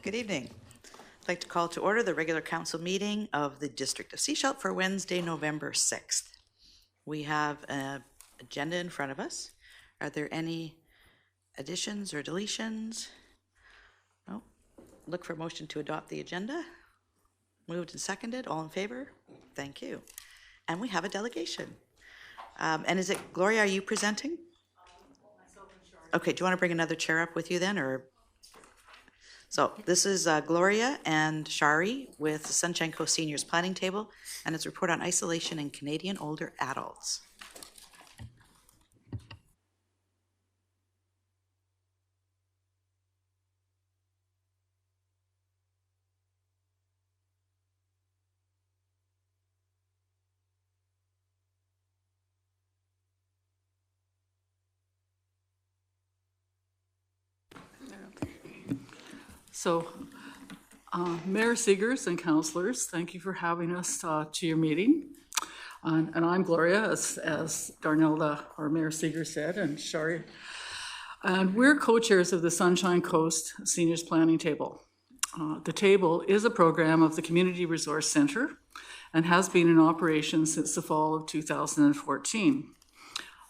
Good evening. I'd like to call to order the regular council meeting of the District of Sechelt for Wednesday, November 6th. We have an agenda in front of us. Are there any additions or deletions? No. Look for a motion to adopt the agenda. Moved and seconded. All in favor? Thank you. And we have a delegation. And is it, Gloria, are you presenting? Okay, do you want to bring another chair up with you then, or? So this is Gloria and Shari with the Sunshine Coast Seniors Planning Table, and it's a report on isolation in Canadian older adults. So, Mayor Seegers and councillors, thank you for having us to your meeting. And I'm Gloria, as Darnell, or Mayor Seegers said, and Shari. And we're co-chairs of the Sunshine Coast Seniors Planning Table. The table is a program of the Community Resource Centre and has been in operation since the fall of 2014.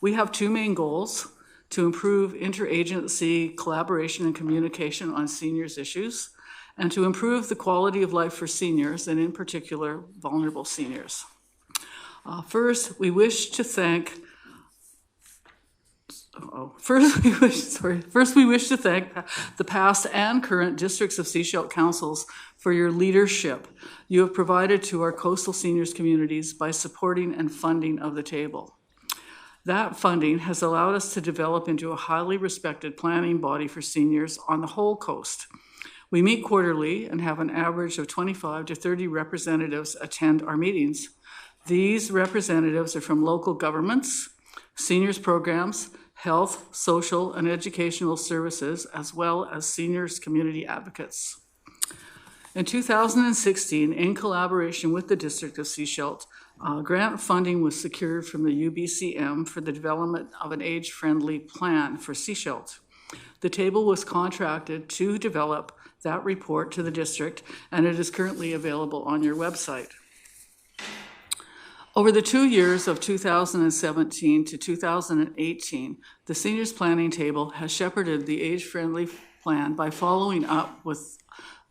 We have two main goals: to improve interagency collaboration and communication on seniors' issues, and to improve the quality of life for seniors, and in particular, vulnerable seniors. First, we wish to thank the past and current districts of Sechelt councils for your leadership you have provided to our coastal seniors communities by supporting and funding of the table. That funding has allowed us to develop into a highly respected planning body for seniors on the whole coast. We meet quarterly and have an average of 25 to 30 representatives attend our meetings. These representatives are from local governments, seniors programs, health, social, and educational services, as well as seniors community advocates. In 2016, in collaboration with the District of Sechelt, grant funding was secured from the UBCM for the development of an age-friendly plan for Sechelt. The table was contracted to develop that report to the district, and it is currently available on your website. Over the 2 years of 2017 to 2018, the Seniors Planning Table has shepherded the age-friendly plan by following up with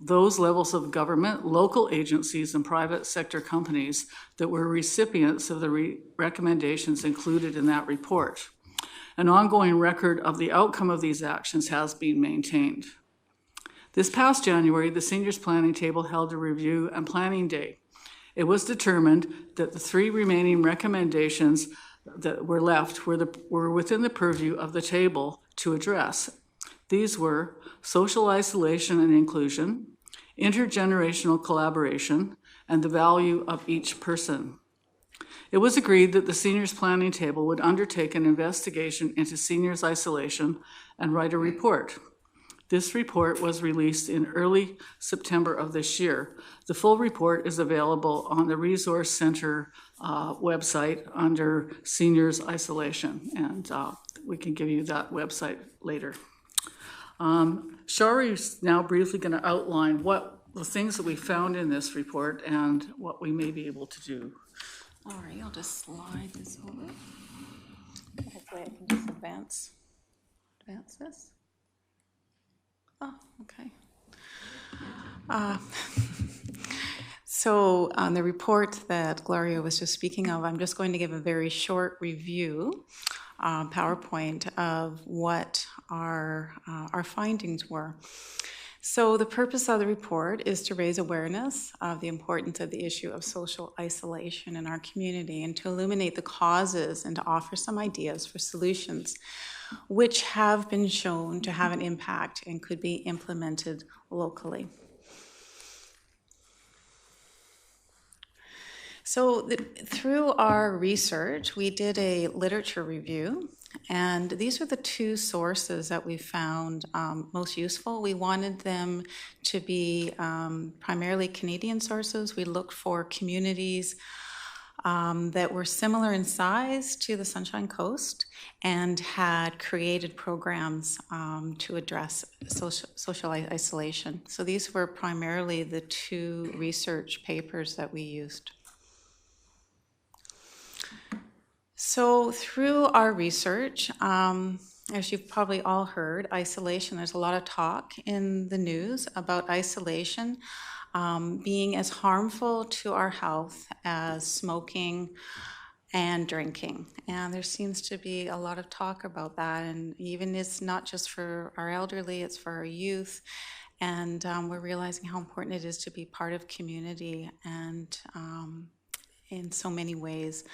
those levels of government, local agencies, and private sector companies that were recipients of the recommendations included in that report. An ongoing record of the outcome of these actions has been maintained. This past January, the Seniors Planning Table held a review and planning day. It was determined that the 3 remaining recommendations that were left were within the purview of the table to address. These were social isolation and inclusion, intergenerational collaboration, and the value of each person. It was agreed that the Seniors Planning Table would undertake an investigation into seniors' isolation and write a report. This report was released in early September of this year. The full report is available on the Resource Center website under Seniors Isolation, and we can give you that website later. Shari is now briefly going to outline what the things that we found in this report and what we may be able to do. All right, I'll just slide this over. Okay, hopefully I can just advance this. Oh, okay. So on the report that Gloria was just speaking of, I'm just going to give a very short review, PowerPoint, of what our findings were. So the purpose of the report is to raise awareness of the importance of the issue of social isolation in our community and to illuminate the causes and to offer some ideas for solutions which have been shown to have an impact and could be implemented locally. So through our research, we did a literature review, and these are the 2 sources that we found most useful. We wanted them to be primarily Canadian sources. We looked for communities that were similar in size to the Sunshine Coast and had created programs to address social isolation. So these were primarily the two research papers that we used. So through our research, as you've probably all heard, isolation, there's a lot of talk in the news about isolation being as harmful to our health as smoking and drinking. And there seems to be a lot of talk about that. And even it's not just for our elderly, it's for our youth. And we're realizing how important it is to be part of community and in so many ways.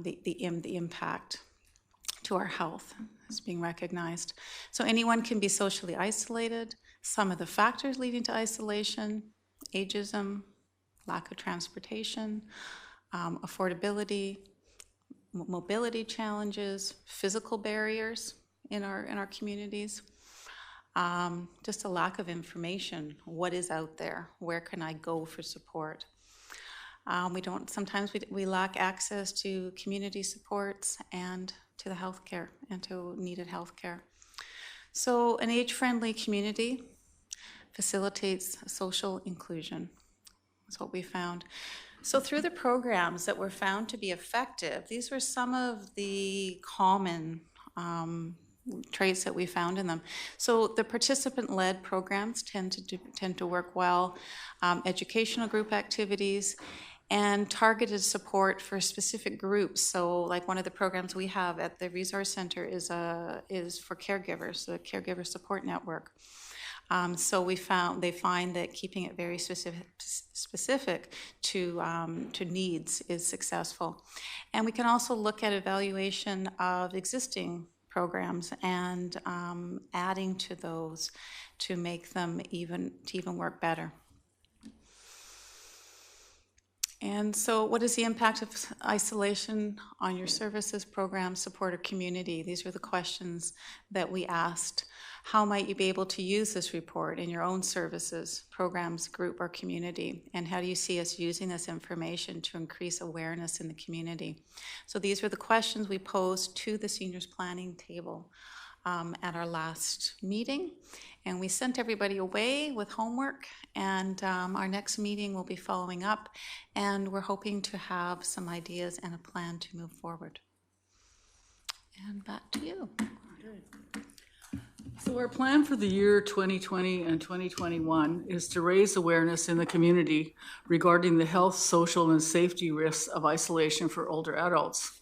The impact to our health is being recognized. So anyone can be socially isolated. Some of the factors leading to isolation: ageism, lack of transportation, affordability, mobility challenges, physical barriers in our communities, just a lack of information. What is out there? Where can I go for support? Sometimes we lack access to community supports and to the healthcare and to needed healthcare. So an age-friendly community facilitates social inclusion. That's what we found. So through the programs that were found to be effective, these were some of the common traits that we found in them. So the participant-led programs tend to work well, educational group activities, and targeted support for specific groups. So like one of the programs we have at the Resource Center is for caregivers, the Caregiver Support Network. So they find that keeping it very specific to needs is successful. And we can also look at evaluation of existing programs and adding to those to make them even work better. And so what is the impact of isolation on your services, programs, support, or community? These were the questions that we asked. How might you be able to use this report in your own services, programs, group, or community? And how do you see us using this information to increase awareness in the community? So these were the questions we posed to the seniors planning table at our last meeting. And we sent everybody away with homework, and our next meeting will be following up, and we're hoping to have some ideas and a plan to move forward. And back to you. So our plan for the year 2020 and 2021 is to raise awareness in the community regarding the health, social, and safety risks of isolation for older adults.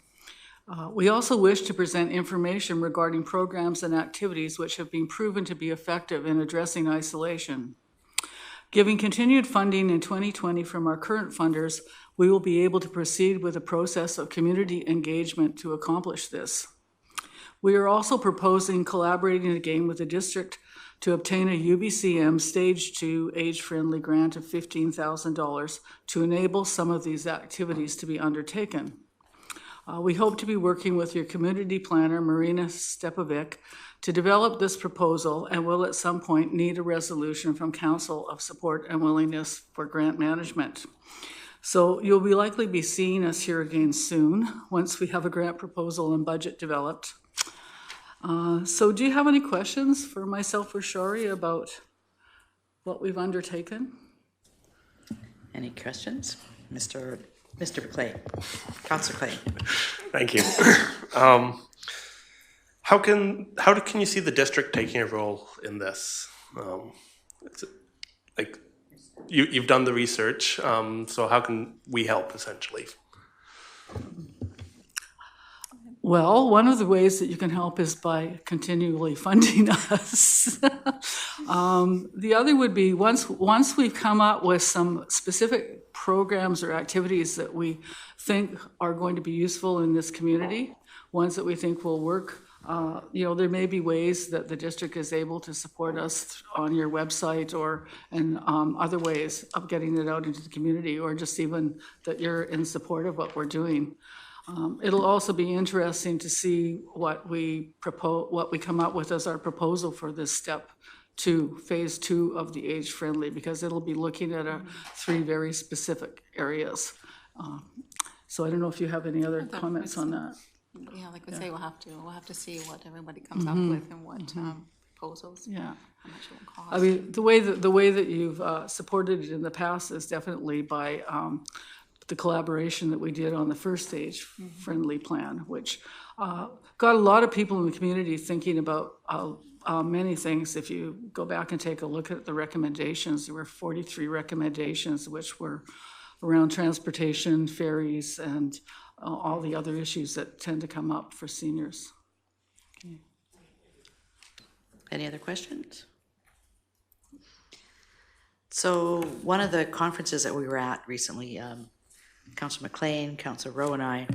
We also wish to present information regarding programs and activities which have been proven to be effective in addressing isolation. Giving continued funding in 2020 from our current funders, we will be able to proceed with a process of community engagement to accomplish this. We are also proposing collaborating again with the district to obtain a UBCM Stage 2 age-friendly grant of $15,000 to enable some of these activities to be undertaken. We hope to be working with your community planner, Marina Stepovic, to develop this proposal, and will at some point need a resolution from Council of support and willingness for grant management. So you'll be likely be seeing us here again soon once we have a grant proposal and budget developed. So do you have any questions for myself or Shari about what we've undertaken? Any questions? Mr. Clay, Councillor Clay. Thank you. How can you see the district taking a role in this? Like you've done the research, so how can we help essentially? Well, one of the ways that you can help is by continually funding us. The other would be once we've come up with some specific programs or activities that we think are going to be useful in this community, ones that we think will work, there may be ways that the district is able to support us on your website or in other ways of getting it out into the community, or just even that you're in support of what we're doing. It'll also be interesting to see what we come up with as our proposal for this step 2, phase 2 of the age friendly, because it'll be looking at 3 very specific areas. So I don't know if you have any other comments on that. Yeah, like we say, we'll have to see what everybody comes up with and what proposals. Yeah. How much it will cost. I mean, the way that you've supported it in the past is definitely by the collaboration that we did on the first stage friendly plan, which got a lot of people in the community thinking about many things. If you go back and take a look at the recommendations, there were 43 recommendations, which were around transportation, ferries, and all the other issues that tend to come up for seniors. Okay. Any other questions? So one of the conferences that we were at recently, Councillor McLean, Councillor Rowe and I,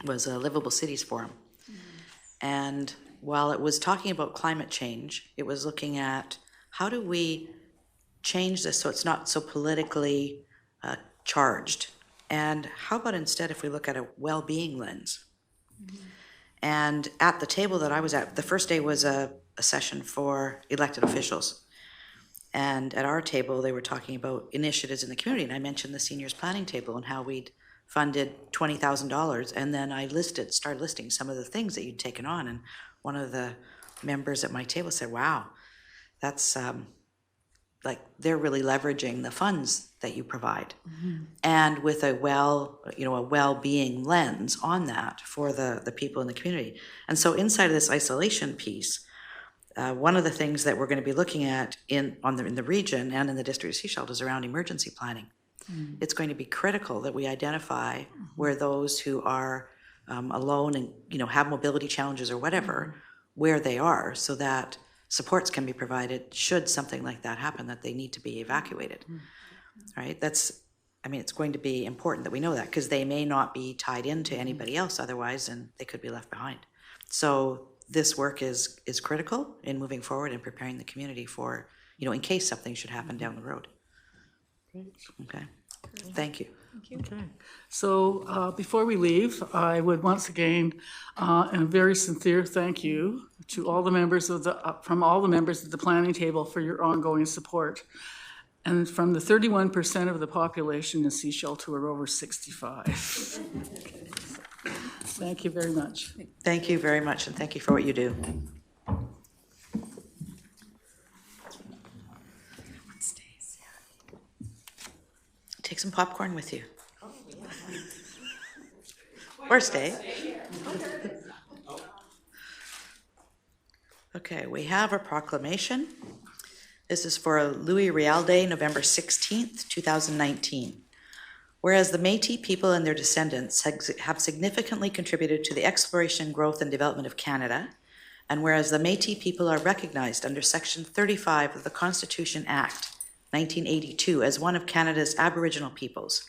was a Livable Cities Forum. And while it was talking about climate change, it was looking at how do we change this so it's not so politically charged. And how about instead if we look at a well-being lens? And at the table that I was at, the first day was a session for elected officials. And at our table, they were talking about initiatives in the community. And I mentioned the seniors planning table and how we'd funded $20,000. And then I started listing some of the things that you'd taken on. And one of the members at my table said, wow, that's like they're really leveraging the funds that you provide. And with a well-being lens on that for the people in the community. And so inside of this isolation piece, one of the things that we're going to be looking at in the region and in the district of Sechelt is around emergency planning. It's going to be critical that we identify where those who are alone and have mobility challenges or whatever, where they are, so that supports can be provided should something like that happen, that they need to be evacuated. Right? It's going to be important that we know that, because they may not be tied into anybody else otherwise, and they could be left behind. So this work is critical in moving forward and preparing the community for, in case something should happen down the road. Okay. Thank you. Okay. So before we leave, I would once again, and a very sincere thank you to all the members from all the members of the planning table for your ongoing support. And from the 31% of the population in Sechelt who are over 65. Thank you very much. Thank you very much, and thank you for what you do. Take some popcorn with you. Or stay. Okay, we have a proclamation. This is for Louis Riel Day, November 16th, 2019. Whereas the Métis people and their descendants have significantly contributed to the exploration, growth, and development of Canada, and whereas the Métis people are recognized under Section 35 of the Constitution Act 1982 as one of Canada's Aboriginal peoples,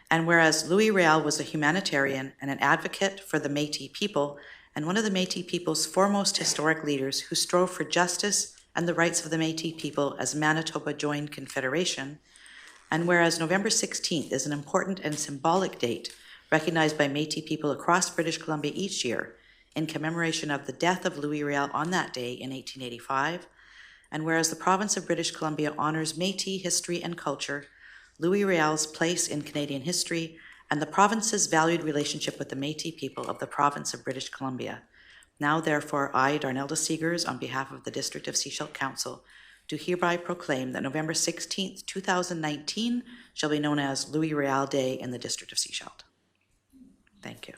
and whereas Louis Riel was a humanitarian and an advocate for the Métis people and one of the Métis people's foremost historic leaders who strove for justice and the rights of the Métis people as Manitoba joined Confederation, and whereas November 16th is an important and symbolic date recognized by Métis people across British Columbia each year in commemoration of the death of Louis Riel on that day in 1885, and whereas the province of British Columbia honors Métis history and culture, Louis Riel's place in Canadian history, and the province's valued relationship with the Métis people of the province of British Columbia. Now, therefore, I, Darnelda Seegers, on behalf of the District of Sechelt Council, do hereby proclaim that November 16th, 2019 shall be known as Louis Riel Day in the District of Sechelt. Thank you.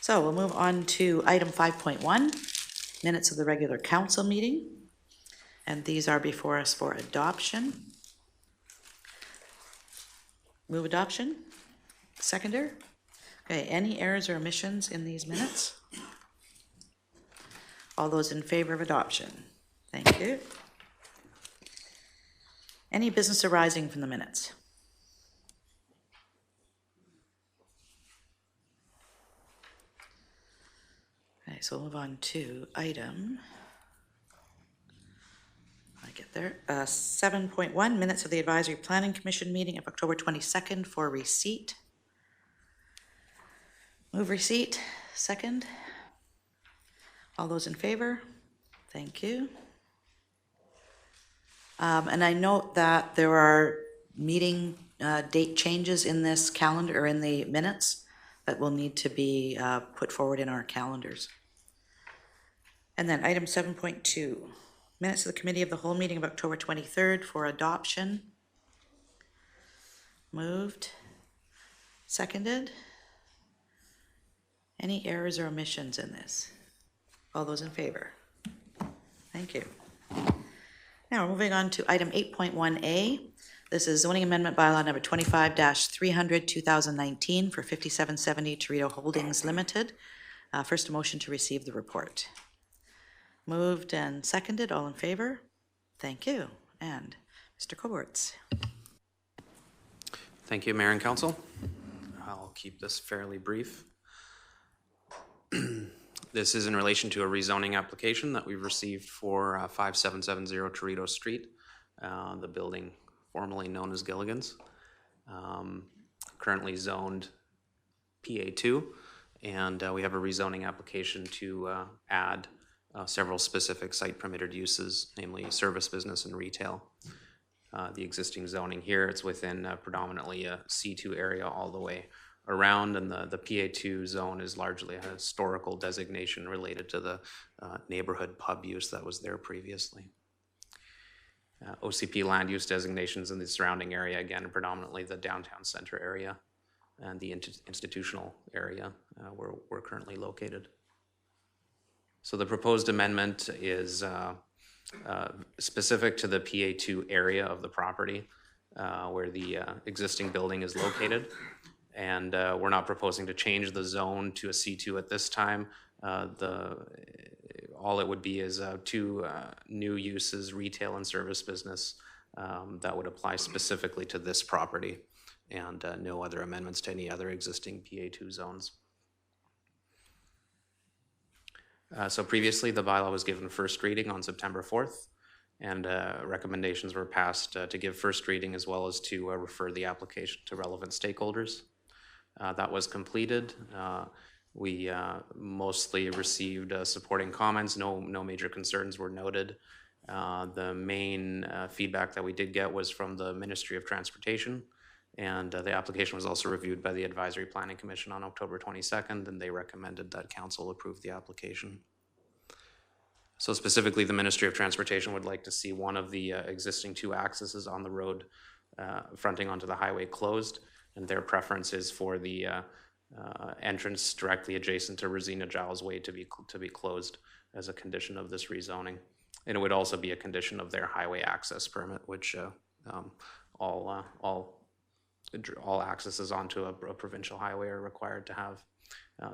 So we'll move on to item 5.1, minutes of the regular council meeting. And these are before us for adoption. Move adoption. Seconder. Okay, any errors or omissions in these minutes? All those in favor of adoption? Thank you. Any business arising from the minutes? Okay, so we'll move on to item, I get there, 7.1, minutes of the Advisory Planning Commission meeting of October 22nd for receipt. Move receipt, second. All those in favor? Thank you. And I note that there are meeting date changes in this calendar, or in the minutes, that will need to be put forward in our calendars. And then item 7.2, minutes of the Committee of the Whole meeting of October 23rd for adoption. Moved. Seconded. Any errors or omissions in this? All those in favor? Thank you. Now we're moving on to item 8.1A. This is zoning amendment bylaw number 25-300, 2019 for 5770 Torito Holdings Limited. First, a motion to receive the report. Moved and seconded. All in favor? Thank you. And Mr. Coborts. Thank you, Mayor and Council. I'll keep this fairly brief. This is in relation to a rezoning application that we've received for 5770 Torito Street, the building formerly known as Gilligan's, currently zoned PA2, and we have a rezoning application to add several specific site permitted uses, namely service, business, and retail. The existing zoning here, it's within predominantly a C2 area all the way around, and the PA2 zone is largely a historical designation related to the neighborhood pub use that was there previously. OCP land use designations in the surrounding area, again, predominantly the downtown center area and the institutional area where we're currently located. So the proposed amendment is specific to the PA2 area of the property where the existing building is located. And we're not proposing to change the zone to a C2 at this time. All it would be is two new uses, retail and service business, that would apply specifically to this property, and no other amendments to any other existing PA2 zones. So previously, the bylaw was given first reading on September 4th, and recommendations were passed to give first reading as well as to refer the application to relevant stakeholders. That was completed. We mostly received supporting comments. No major concerns were noted. The main feedback that we did get was from the Ministry of Transportation, and the application was also reviewed by the Advisory Planning Commission on October 22nd, and they recommended that Council approve the application. So specifically, the Ministry of Transportation would like to see one of the existing two accesses on the road fronting onto the highway closed, and their preference is for the entrance directly adjacent to Rosina Giles Way to be closed as a condition of this rezoning. And it would also be a condition of their highway access permit, which all accesses onto a provincial highway are required to have.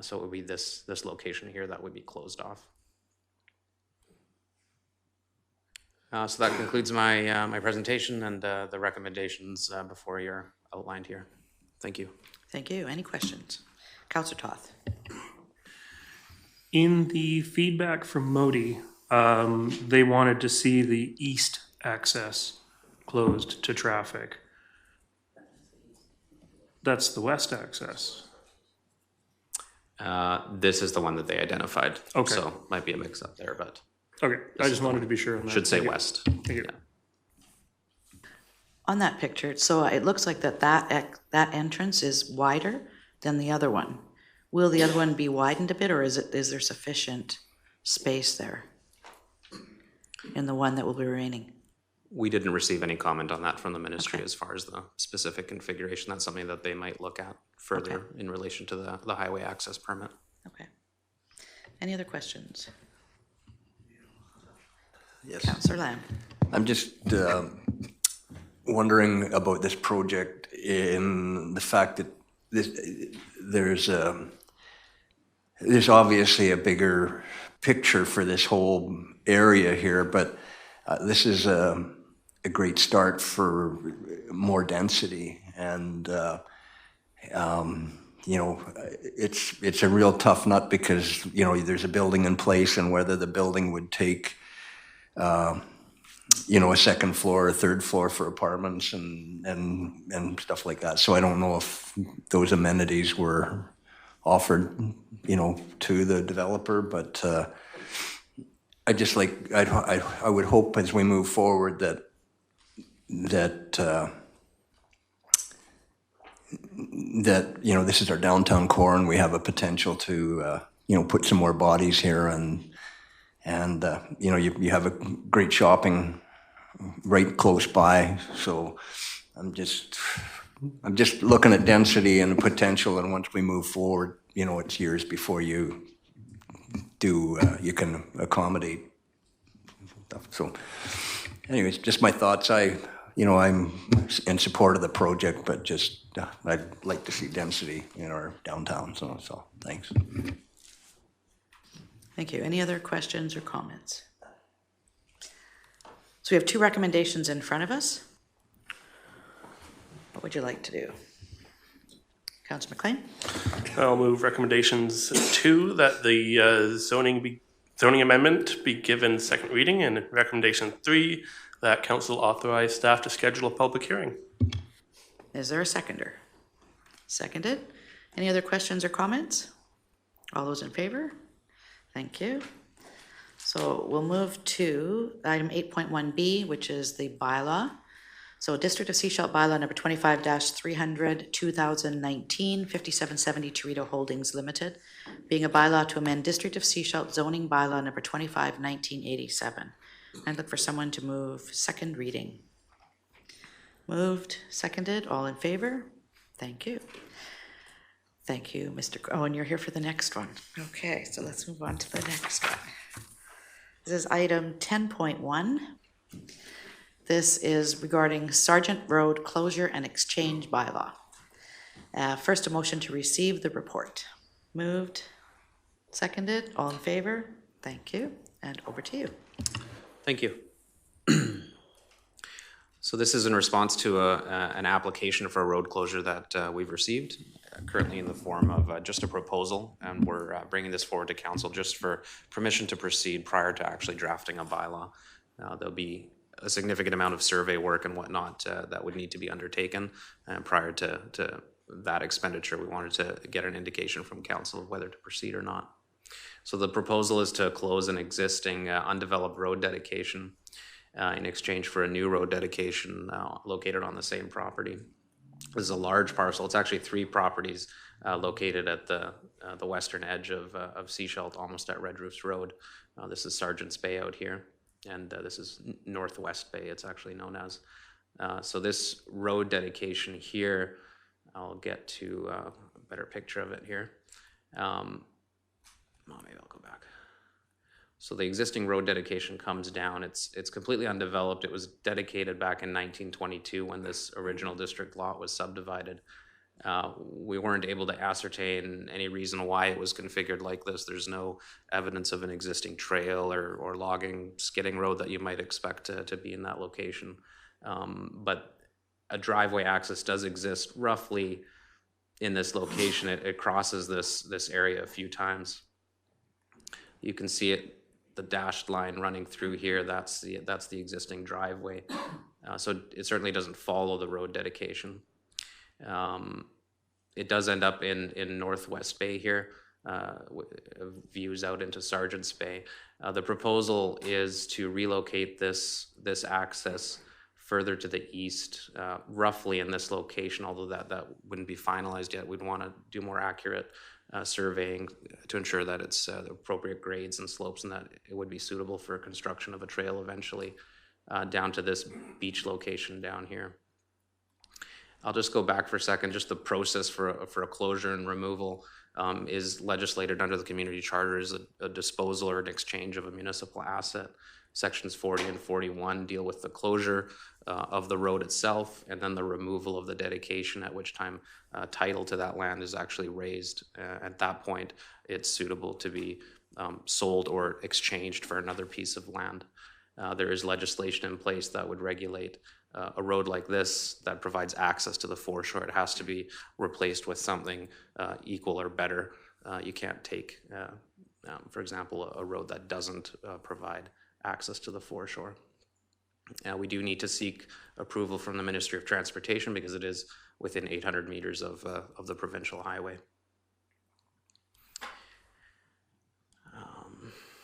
So it would be this location here that would be closed off. So that concludes my my presentation, and the recommendations before you are outlined here. Thank you. Thank you. Any questions? Councillor Toth. In the feedback from Modi, they wanted to see the east access closed to traffic. That's the west access. This is the one that they identified. Okay. So might be a mix up there, but Okay, I just wanted to be sure on that. should say Thank you. west. Thank you. Yeah. On that picture, so it looks like that entrance is wider than the other one. Will the other one be widened a bit, or is there sufficient space there in the one that will be remaining? We didn't receive any comment on that from the ministry as far as the specific configuration. That's something that they might look at further in relation to the highway access permit. Okay. Any other questions? Yes. Councillor Lamb. I'm just wondering about this project in the fact that there's obviously a bigger picture for this whole area here, but this is a great start for more density, and you know, it's a real tough nut because, you know, there's a building in place, and whether the building would take you know, a second floor or third floor for apartments and stuff like that. So I don't know if those amenities were offered, you know, to the developer, but I just like, I would hope as we move forward that that, you know, this is our downtown core and we have a potential to, you know, put some more bodies here and you know, you have a great shopping right close by. So I'm just looking at density and the potential, and once we move forward, you know, it's years before you do, you can accommodate stuff. So anyways, just my thoughts. You know, I'm in support of the project, but just, I'd like to see density in our downtown, so thanks. Thank you. Any other questions or comments? So we have two recommendations in front of us. What would you like to do? Councillor McLean? I'll move recommendations 2, that the zoning amendment be given second reading, and recommendation 3, that council authorize staff to schedule a public hearing. Is there a seconder? Seconded. Any other questions or comments? All those in favor? Thank you. So we'll move to item 8.1B, which is the bylaw. So District of Sechelt bylaw number 25-300, 2019, 5770 Torito Holdings Limited, being a bylaw to amend District of Sechelt zoning bylaw number 25, 1987. I'd look for someone to move second reading. Moved, seconded, all in favor? Thank you. Thank you, Mr. Oh, and you're here for the next one. Okay, so let's move on to the next one. This is item 10.1. This is regarding Sargent Road closure and exchange bylaw. First, a motion to receive the report. Moved, seconded, all in favor? Thank you, and over to you. Thank you. So this is in response to an application for a road closure that we've received, currently in the form of just a proposal, and we're bringing this forward to council just for permission to proceed prior to actually drafting a bylaw. There'll be a significant amount of survey work and whatnot that would need to be undertaken, and prior to that expenditure, we wanted to get an indication from council of whether to proceed or not. So the proposal is to close an existing undeveloped road dedication in exchange for a new road dedication located on the same property. This is a large parcel. It's actually 3 properties located at the western edge of Sechelt, almost at Red Roofs Road. This is Sargent's Bay out here, and this is Northwest Bay, it's actually known as. So this road dedication here, I'll get to a better picture of it here. Maybe I'll go back. So the existing road dedication comes down. It's completely undeveloped. It was dedicated back in 1922 when this original district lot was subdivided. We weren't able to ascertain any reason why it was configured like this. There's no evidence of an existing trail or logging, skidding road that you might expect to be in that location. But a driveway access does exist roughly in this location. It crosses this area a few times. You can see it, the dashed line running through here, that's the existing driveway. So it certainly doesn't follow the road dedication. It does end up in Northwest Bay here, views out into Sargent's Bay. The proposal is to relocate this access further to the east, roughly in this location, although that wouldn't be finalized yet. We'd want to do more accurate surveying to ensure that it's the appropriate grades and slopes and that it would be suitable for construction of a trail eventually down to this beach location down here. I'll just go back for a second. Just the process for a closure and removal is legislated under the community charter as a disposal or an exchange of a municipal asset. Sections 40 and 41 deal with the closure of the road itself and then the removal of the dedication, at which time title to that land is actually raised. At that point, it's suitable to be sold or exchanged for another piece of land. There is legislation in place that would regulate a road like this that provides access to the foreshore. It has to be replaced with something equal or better. You can't take, for example, a road that doesn't provide access to the foreshore. We do need to seek approval from the Ministry of Transportation because it is within 800 meters of the provincial highway.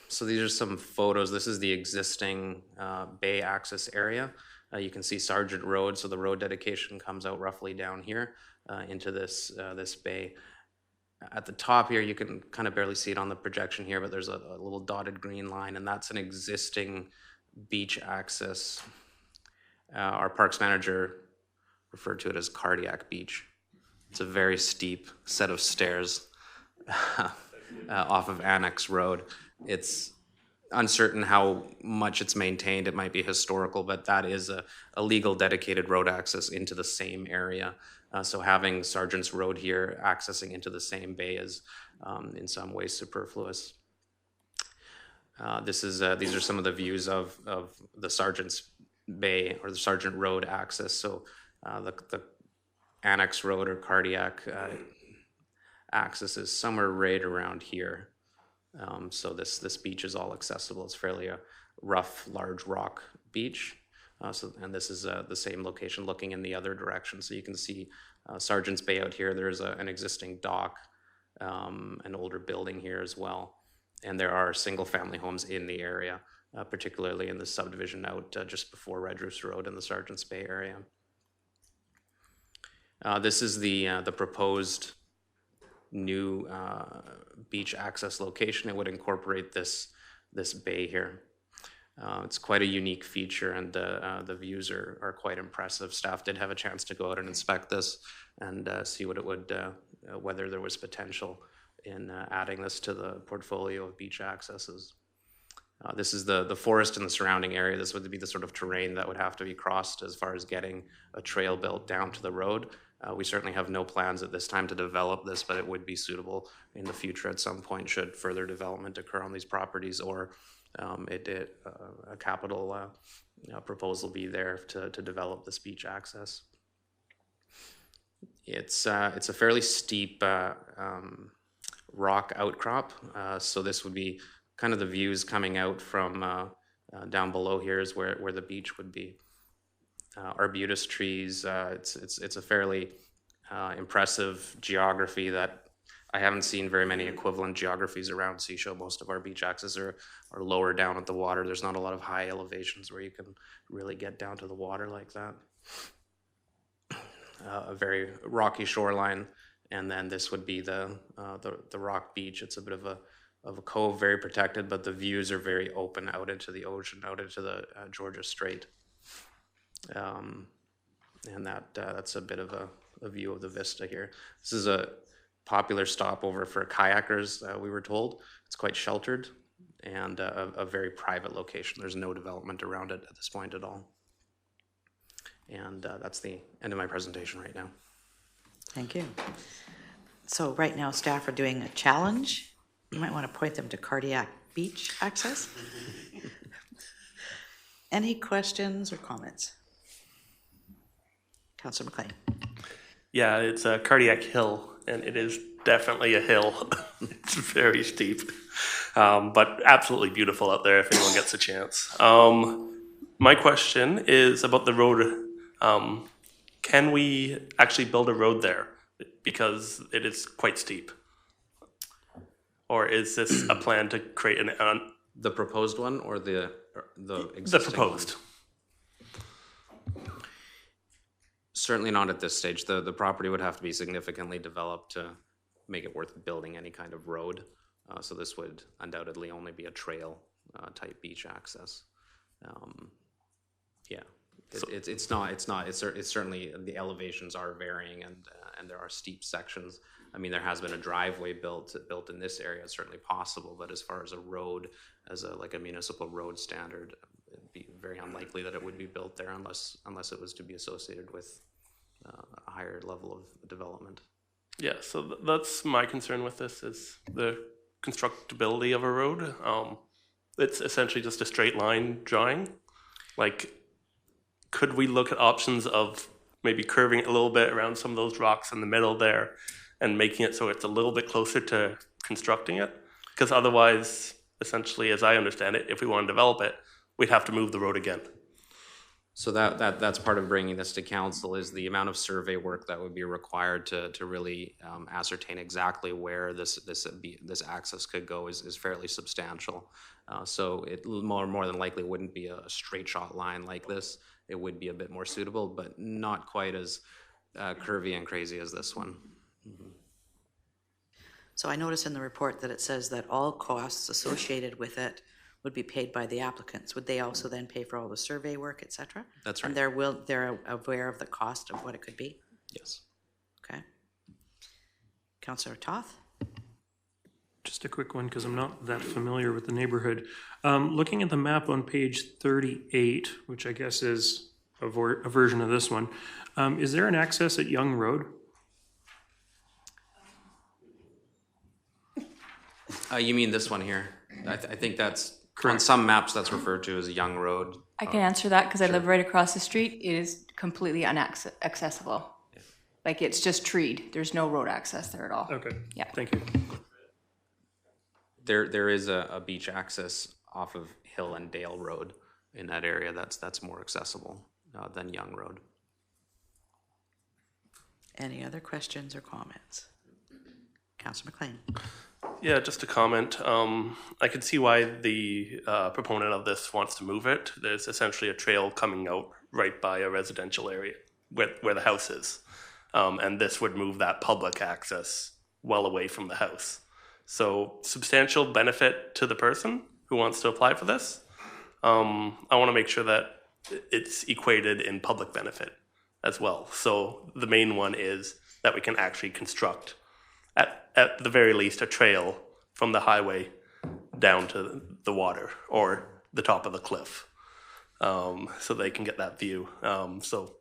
So these are some photos. This is the existing bay access area. You can see Sargent Road, so the road dedication comes out roughly down here into this bay. At the top here, you can kind of barely see it on the projection here, but there's a little dotted green line, and that's an existing beach access. Our parks manager referred to it as Cardiac Beach. It's a very steep set of stairs off of Annex Road. It's uncertain how much it's maintained. It might be historical, but that is a legal dedicated road access into the same area. So having Sargent's Road here accessing into the same bay is in some ways superfluous. These are some of the views of the Sargent's Bay or the Sargent Road access. So the Annex Road or Cardiac access is somewhere right around here. So this beach is all accessible. It's fairly a rough, large rock beach. And this is the same location looking in the other direction. So you can see Sargent's Bay out here. There's an existing dock, an older building here as well. And there are single-family homes in the area, particularly in the subdivision out just before Redruce Road in the Sargent's Bay area. This is the proposed new beach access location. It would incorporate this bay here. It's quite a unique feature, and the views are quite impressive. Staff did have a chance to go out and inspect this and see what it would, whether there was potential in adding this to the portfolio of beach accesses. This is the forest in the surrounding area. This would be the sort of terrain that would have to be crossed as far as getting a trail built down to the road. We certainly have no plans at this time to develop this, but it would be suitable in the future at some point should further development occur on these properties, or a capital proposal be there to develop this beach access. It's a fairly steep rock outcrop, so this would be kind of the views coming out from down below here is where the beach would be. Arbutus trees, it's a fairly impressive geography that I haven't seen very many equivalent geographies around Seashell. Most of our beach access are lower down at the water. There's not a lot of high elevations where you can really get down to the water like that. A very rocky shoreline, and then this would be the rock beach. It's a bit of a cove, very protected, but the views are very open out into the ocean, out into the Georgia Strait. And that's a bit of a view of the vista here. This is a popular stopover for kayakers, we were told. It's quite sheltered and a very private location. There's no development around it at this point at all. And that's the end of my presentation right now. Thank you. So right now, staff are doing a challenge. You might want to point them to Cardiac Beach access. Any questions or comments? Councillor McLean. Yeah, it's a Cardiac Hill, and it is definitely a hill. It's very steep, but absolutely beautiful out there if anyone gets a chance. My question is about the road. Can we actually build a road there? Because it is quite steep. Or is this a plan to create The proposed one or the existing the proposed? One? Certainly not at this stage. The property would have to be significantly developed to make it worth building any kind of road. So this would undoubtedly only be a trail type beach access. Yeah, it's certainly the elevations are varying and there are steep sections. I mean, there has been a driveway built in this area. It's certainly possible, but as far as a road, like a municipal road standard, it'd be very unlikely that it would be built there unless it was to be associated with a higher level of development. Yeah, so that's my concern with this is the constructability of a road. It's essentially just a straight line drawing. Like, could we look at options of maybe curving it a little bit around some of those rocks in the middle there and making it so it's a little bit closer to constructing it? Because otherwise, essentially, as I understand it, if we want to develop it, we'd have to move the road again. So that's part of bringing this to council is the amount of survey work that would be required to really ascertain exactly where this access could go is fairly substantial. So it more than likely wouldn't be a straight shot line like this. it would be a bit more suitable, but not quite as curvy and crazy as this one. So I notice in the report that it says that all costs associated with it would be paid by the applicants. Would they also then pay for all the survey work, et cetera? That's right. And they're aware of the cost of what it could be? Yes. Okay. Councillor Toth? Just a quick one, because I'm not that familiar with the neighborhood. Looking at the map on page 38, which I guess is a version of this one, is there an access at Young Road? You mean this one here? I think that's, on some maps, that's referred to as a Young Road. I can answer that because I live right across the street. It is completely inaccessible. Like, it's just treed. There's no road access there at all. Okay. Yeah. Thank you. There is a beach access off of Hill and Dale Road in that area that's more accessible than Young Road. Any other questions or comments? Councillor McLean? Yeah, just a comment. I can see why the proponent of this wants to move it. There's essentially a trail coming out right by a residential area where the house is. And this would move that public access well away from the house. So substantial benefit to the person who wants to apply for this. I want to make sure that it's equated in public benefit as well. So the main one is that we can actually construct, at the very least, a trail from the highway down to the water or the top of the cliff, so they can get that view. So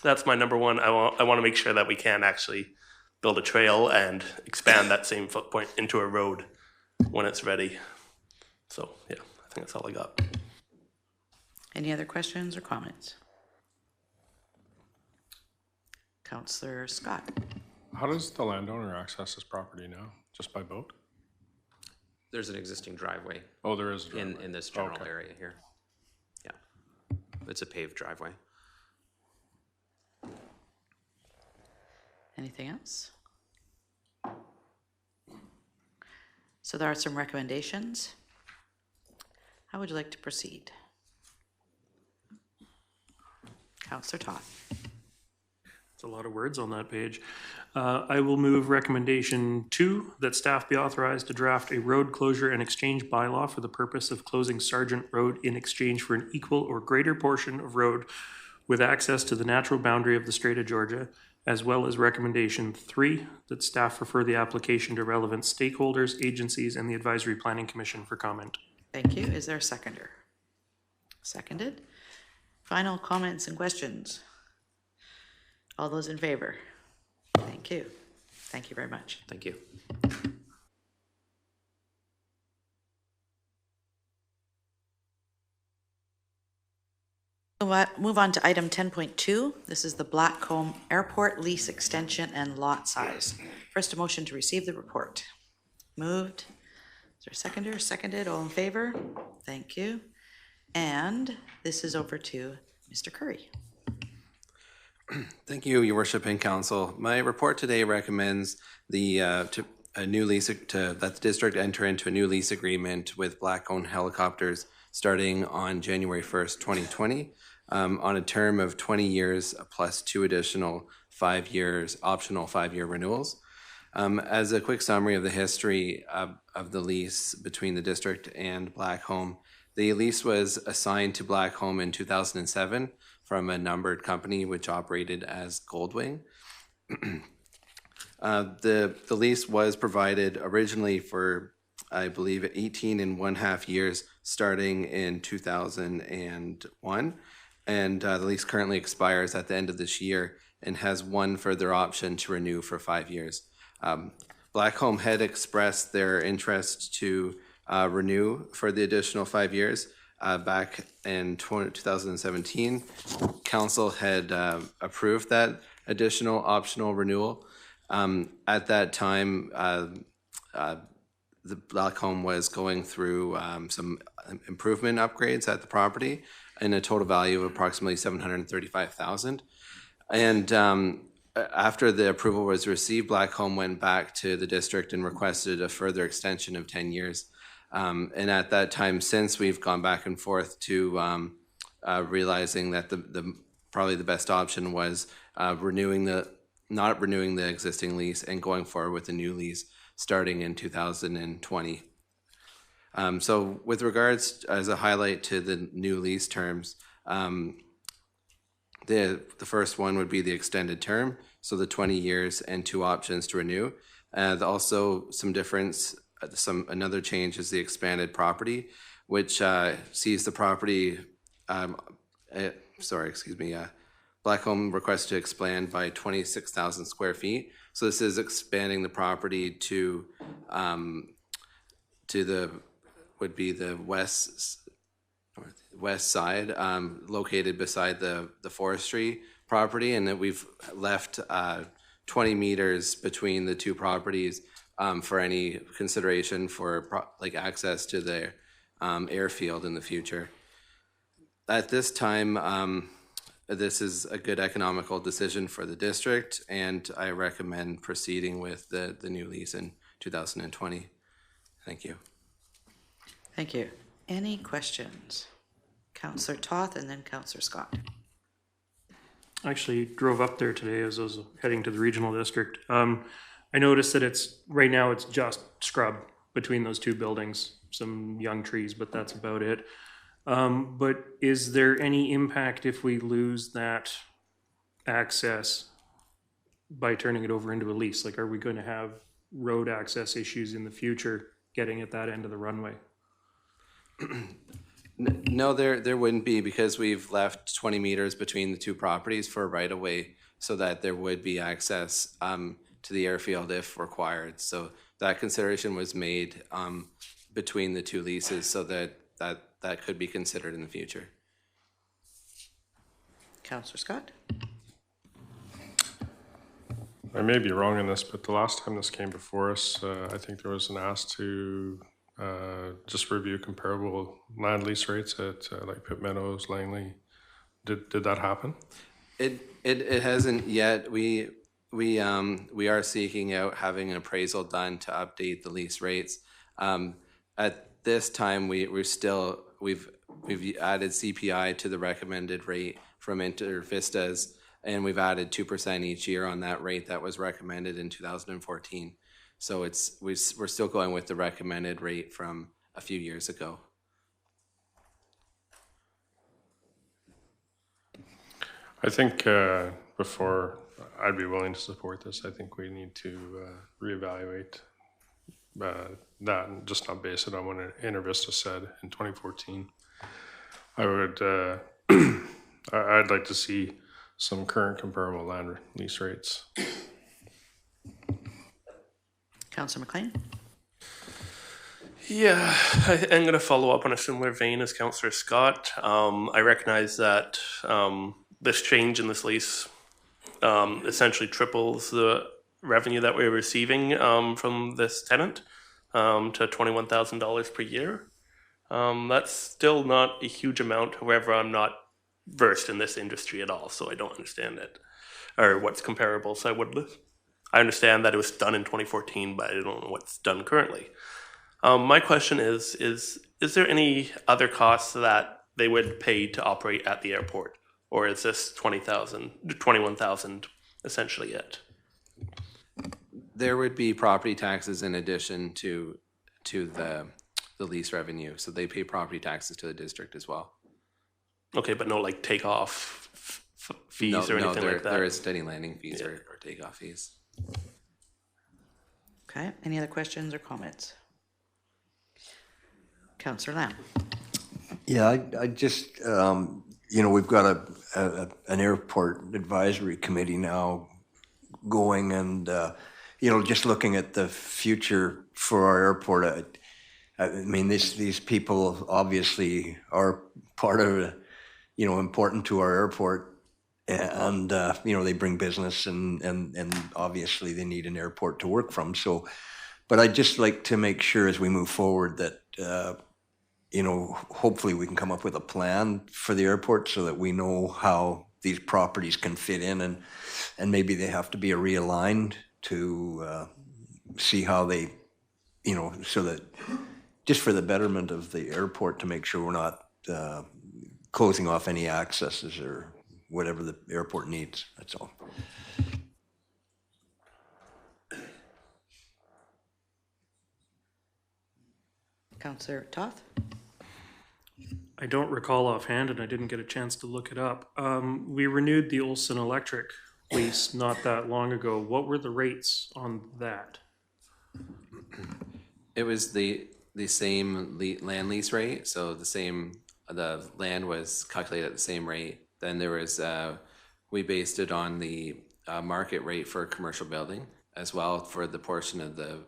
that's my number one. I want to make sure that we can actually build a trail and expand that same footprint into a road when it's ready. So yeah, I think that's all I got. Any other questions or comments? Councillor Scott? How does the landowner access this property now? Just by boat? There's an existing driveway Oh, there is a driveway. in this general Okay. area here. Yeah, it's a paved driveway. Anything else? So there are some recommendations. How would you like to proceed? Councillor Toth? It's a lot of words on that page. I will move recommendation 2, that staff be authorized to draft a road closure and exchange bylaw for the purpose of closing Sargent Road in exchange for an equal or greater portion of road with access to the natural boundary of the Strait of Georgia, as well as recommendation 3, that staff refer the application to relevant stakeholders, agencies, and the Advisory Planning Commission for comment. Thank you. Is there a seconder? Seconded. Final comments and questions? All those in favor? Thank you. Thank you very much. Thank you. So move on to item 10.2. This is the Blackcomb Airport lease extension and lot size. First, a motion to receive the report. Moved. Is there a seconder? Seconded. All in favor? Thank you. And this is over to Mr. Curry. Thank you, Your Worship and Council. My report today recommends that the district enter into a new lease agreement with Blackcomb Helicopters starting on January 1st, 2020, on a term of 20 years plus 2 additional 5 years, optional 5-year renewals. As a quick summary of the history of the lease between the district and Blackcomb, the lease was assigned to Blackcomb in 2007 from a numbered company which operated as Goldwing. The lease was provided originally for, I believe, 18.5 years, starting in 2001. And the lease currently expires at the end of this year and has one further option to renew for 5 years. Blackcomb had expressed their interest to renew for the additional 5 years. Back in 2017, Council had approved that additional optional renewal. At that time, the Blackcomb was going through some improvement upgrades at the property in a total value of approximately $735,000. And after the approval was received, Blackcomb went back to the district and requested a further extension of 10 years. And at that time, since we've gone back and forth to realizing that the probably the best option was not renewing the existing lease and going forward with a new lease starting in 2020. So with regards as a highlight to the new lease terms, the first one would be the extended term, so the 20 years and 2 options to renew. Also some difference, another change is the expanded property, which sees the property, Blackcomb requests to expand by 26,000 square feet. So this is expanding the property to the west side, located beside the forestry property, and that we've left 20 meters between the two properties for any consideration for access to the airfield in the future. At this time, this is a good economical decision for the district, and I recommend proceeding with the new lease in 2020. Thank you. Thank you. Any questions? Councillor Toth and then Councillor Scott. I actually drove up there today as I was heading to the regional district. I noticed that right now it's just scrub between those two buildings, some young trees, but that's about it. But is there any impact if we lose that access by turning it over into a lease? Like, are we going to have road access issues in the future getting at that end of the runway? No, there wouldn't be, because we've left 20 meters between the two properties for right of way, so that there would be access to the airfield if required. So that consideration was made between the two leases, so that could be considered in the future. Councillor Scott? I may be wrong in this, but the last time this came before us, I think there was an ask to just review comparable land lease rates at like Pitt Meadows, Langley. Did that happen? It hasn't yet. We are seeking out having an appraisal done to update the lease rates. At this time, we've added CPI to the recommended rate from InterVistas, and we've added 2% each year on that rate that was recommended in 2014. So we're still going with the recommended rate from a few years ago. I think before I'd be willing to support this, I think we need to reevaluate that and just not base it on what InterVista said in 2014. I would, I'd like to see some current comparable land lease rates. Councillor McLean? Yeah, I'm going to follow up on a similar vein as Councillor Scott. I recognize that this change in this lease essentially triples the revenue that we're receiving from this tenant to $21,000 per year. That's still not a huge amount. However, I'm not versed in this industry at all, so I don't understand it or what's comparable. So I understand that it was done in 2014, but I don't know what's done currently. My question is there any other costs that they would pay to operate at the airport? Or is this $21,000 essentially it? There would be property taxes in addition to the lease revenue. So they pay property taxes to the district as well. Okay, but no like takeoff fees or anything like that? There is any landing fees or takeoff fees. Okay, any other questions or comments? Councillor Lamb? Yeah, I just, we've got an airport advisory committee now going, and, just looking at the future for our airport. I mean, these people obviously are part of, important to our airport, and, they bring business and obviously they need an airport to work from. So, but I'd just like to make sure as we move forward that, hopefully we can come up with a plan for the airport so that we know how these properties can fit in, and maybe they have to be realigned to see how they, so that just for the betterment of the airport, to make sure we're not closing off any accesses or whatever the airport needs, that's all. Councillor Toth? I don't recall offhand, and I didn't get a chance to look it up. We renewed the Olson Electric lease not that long ago. What were the rates on that? It was the same land lease rate, so the land was calculated at the same rate. Then there was, we based it on the market rate for a commercial building as well for the portion of the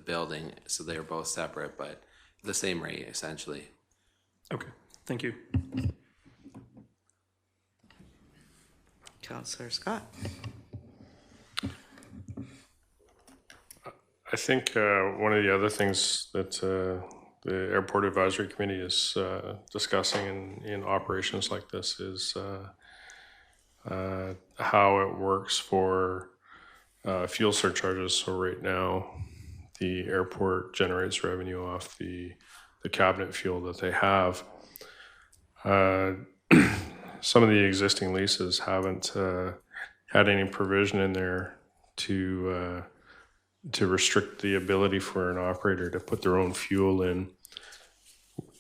building. So they were both separate, but the same rate essentially. Okay, thank you. Councillor Scott? I think one of the other things that the Airport Advisory Committee is discussing in operations like this is how it works for fuel surcharges. So right now, the airport generates revenue off the cabinet fuel that they have. Some of the existing leases haven't had any provision in there to restrict the ability for an operator to put their own fuel in,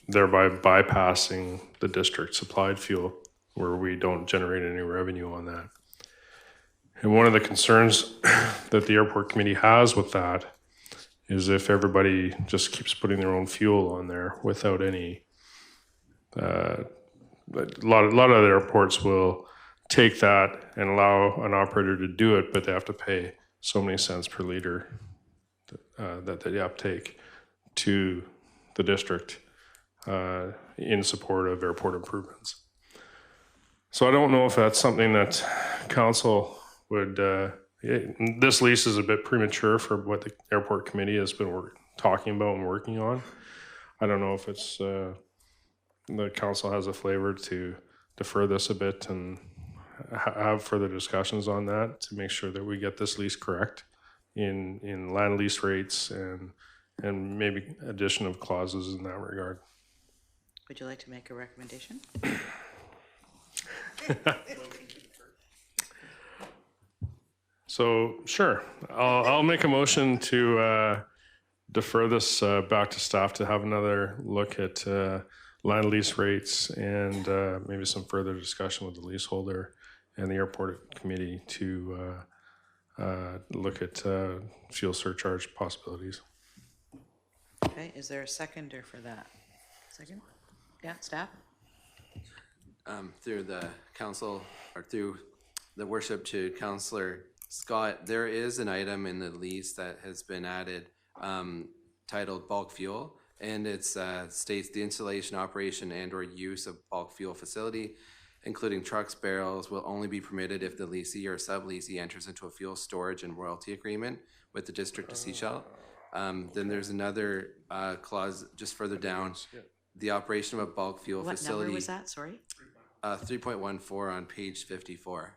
thereby bypassing the district supplied fuel where we don't generate any revenue on that. And one of the concerns that the airport committee has with that is if everybody just keeps putting their own fuel on there without any, a lot of the airports will take that and allow an operator to do it, but they have to pay so many cents per liter that they uptake to the district in support of airport improvements. So I don't know if that's something that council would, this lease is a bit premature for what the airport committee has been talking about and working on. I don't know if it's, the council has a flavor to defer this a bit and have further discussions on that to make sure that we get this lease correct in land lease rates and maybe addition of clauses in that regard. Would you like to make a recommendation? So sure, I'll make a motion to defer this back to staff to have another look at land lease rates and maybe some further discussion with the leaseholder and the airport committee to look at fuel surcharge possibilities. Okay, is there a seconder for that? Second? Yeah, staff? Through the council, or through the worship to Councillor Scott, there is an item in the lease that has been added titled bulk fuel, and it states the installation, operation, and or use of bulk fuel facility, including trucks, barrels, will only be permitted if the leasee or subleasee enters into a fuel storage and royalty agreement with the District of Sechelt. Then there's another clause just further down, the operation of a bulk fuel What facility. number was that, sorry? 3.14 on page 54.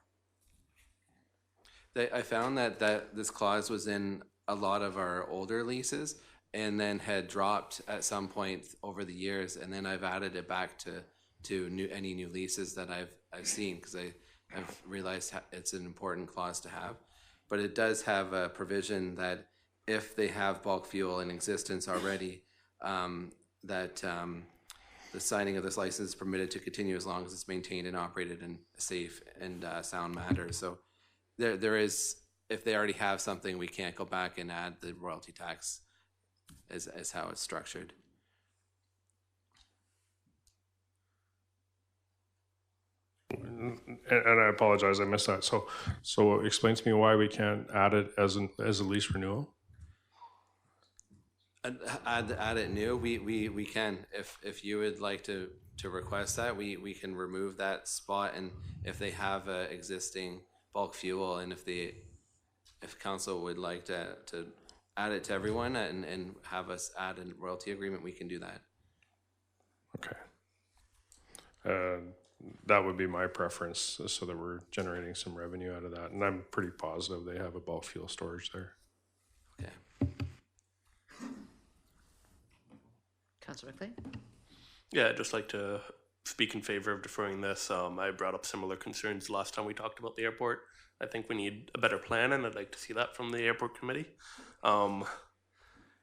I found that this clause was in a lot of our older leases and then had dropped at some point over the years, and then I've added it back to any new leases that I've seen, because I've realized it's an important clause to have. But it does have a provision that if they have bulk fuel in existence already, the signing of this license is permitted to continue as long as it's maintained and operated in a safe and sound manner. So there is, if they already have something, we can't go back and add the royalty tax as how it's structured. And I apologize, I missed that. So explain to me why we can't add it as a lease renewal. Add it new. We can, if you would like to request that, we can remove that spot, and if they have existing bulk fuel, and if council would like to add it to everyone and have us add a royalty agreement, we can do that. Okay. That would be my preference, so that we're generating some revenue out of that. And I'm pretty positive they have a bulk fuel storage there. Okay. Councillor McLean? Yeah, I'd just like to speak in favor of deferring this. I brought up similar concerns last time we talked about the airport. I think we need a better plan, and I'd like to see that from the airport committee.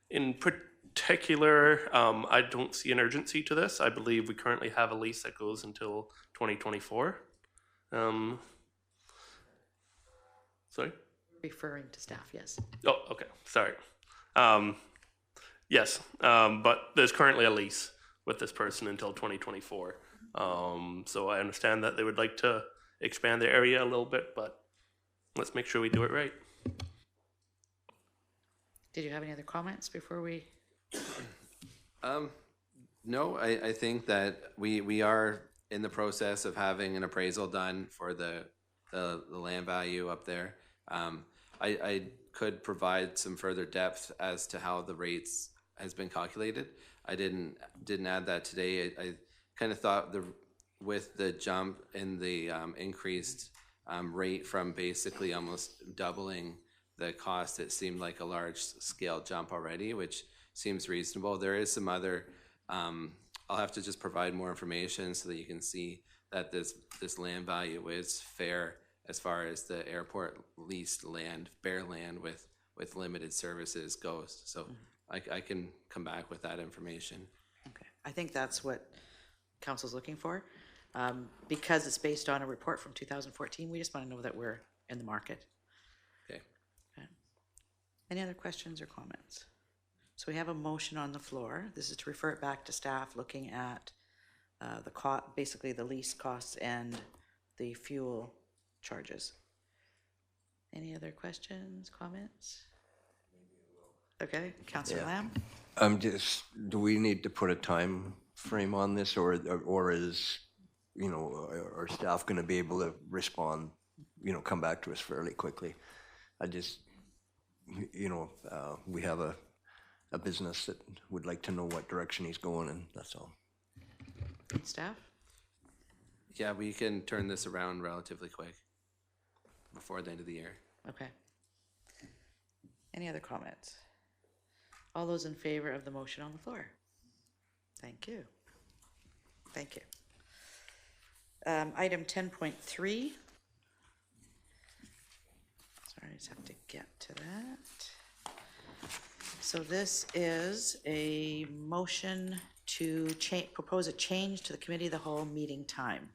In particular, I don't see an urgency to this. I believe we currently have a lease that goes until 2024. Sorry? Referring to staff, yes. Oh, okay, sorry. Yes, but there's currently a lease with this person until 2024. So I understand that they would like to expand their area a little bit, but let's make sure we do it right. Did you have any other comments before we? No, I think that we are in the process of having an appraisal done for the land value up there. I could provide some further depth as to how the rates has been calculated. I didn't add that today. I kind of thought with the jump in the increased rate from basically almost doubling the cost, it seemed like a large scale jump already, which seems reasonable. There is some other, I'll have to just provide more information so that you can see that this land value is fair as far as the airport leased land, bare land with limited services goes. So I can come back with that information. Okay, I think that's what council's looking for. Because it's based on a report from 2014, we just want to know that we're in the market. Okay. Okay. Any other questions or comments? So we have a motion on the floor. This is to refer it back to staff looking at basically the lease costs and the fuel charges. Any other questions, comments? Okay, Councillor Lamb? Do we need to put a time frame on this, or is, our staff going to be able to respond, come back to us fairly quickly? We have a business that would like to know what direction he's going in, that's all. Staff? Yeah, we can turn this around relatively quick before the end of the year. Okay. Any other comments? All those in favor of the motion on the floor? Thank you. Thank you. Item 10.3. Sorry, I just have to get to that. So this is a motion to propose a change to the committee of the whole meeting time.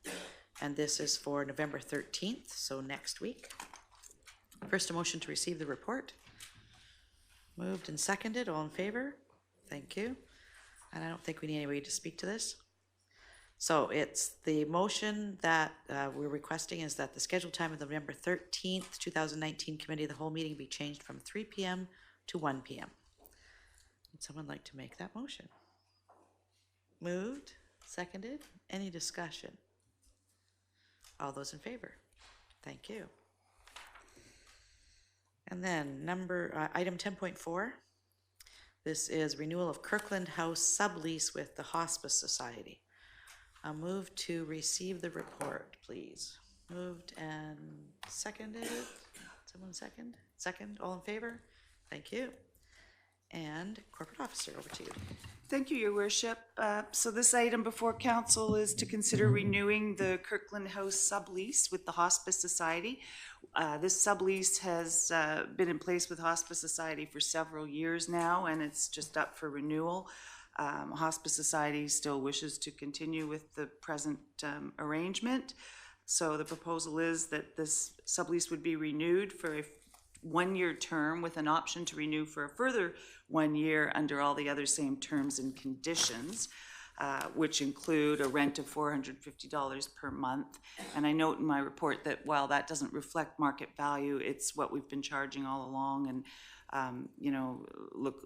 And this is for November 13th, so next week. First, a motion to receive the report. Moved and seconded, all in favor? Thank you. And I don't think we need anybody to speak to this. So it's the motion that we're requesting is that the scheduled time of the November 13th, 2019 Committee of the Whole meeting be changed from 3 p.m. to 1 p.m. Would someone like to make that motion? Moved, seconded, any discussion? All those in favor? Thank you. And then item 10.4. This is renewal of Kirkland House sublease with the Hospice Society. I'll move to receive the report, please. Moved and seconded. Someone second? Second, all in favor? Thank you. And Corporate Officer, over to you. Thank you, Your Worship. So this item before council is to consider renewing the Kirkland House sublease with the Hospice Society. This sublease has been in place with Hospice Society for several years now, and it's just up for renewal. Hospice Society still wishes to continue with the present arrangement. So the proposal is that this sublease would be renewed for a one-year term with an option to renew for a further 1 year under all the other same terms and conditions, which include a rent of $450 per month. And I note in my report that while that doesn't reflect market value, it's what we've been charging all along. And,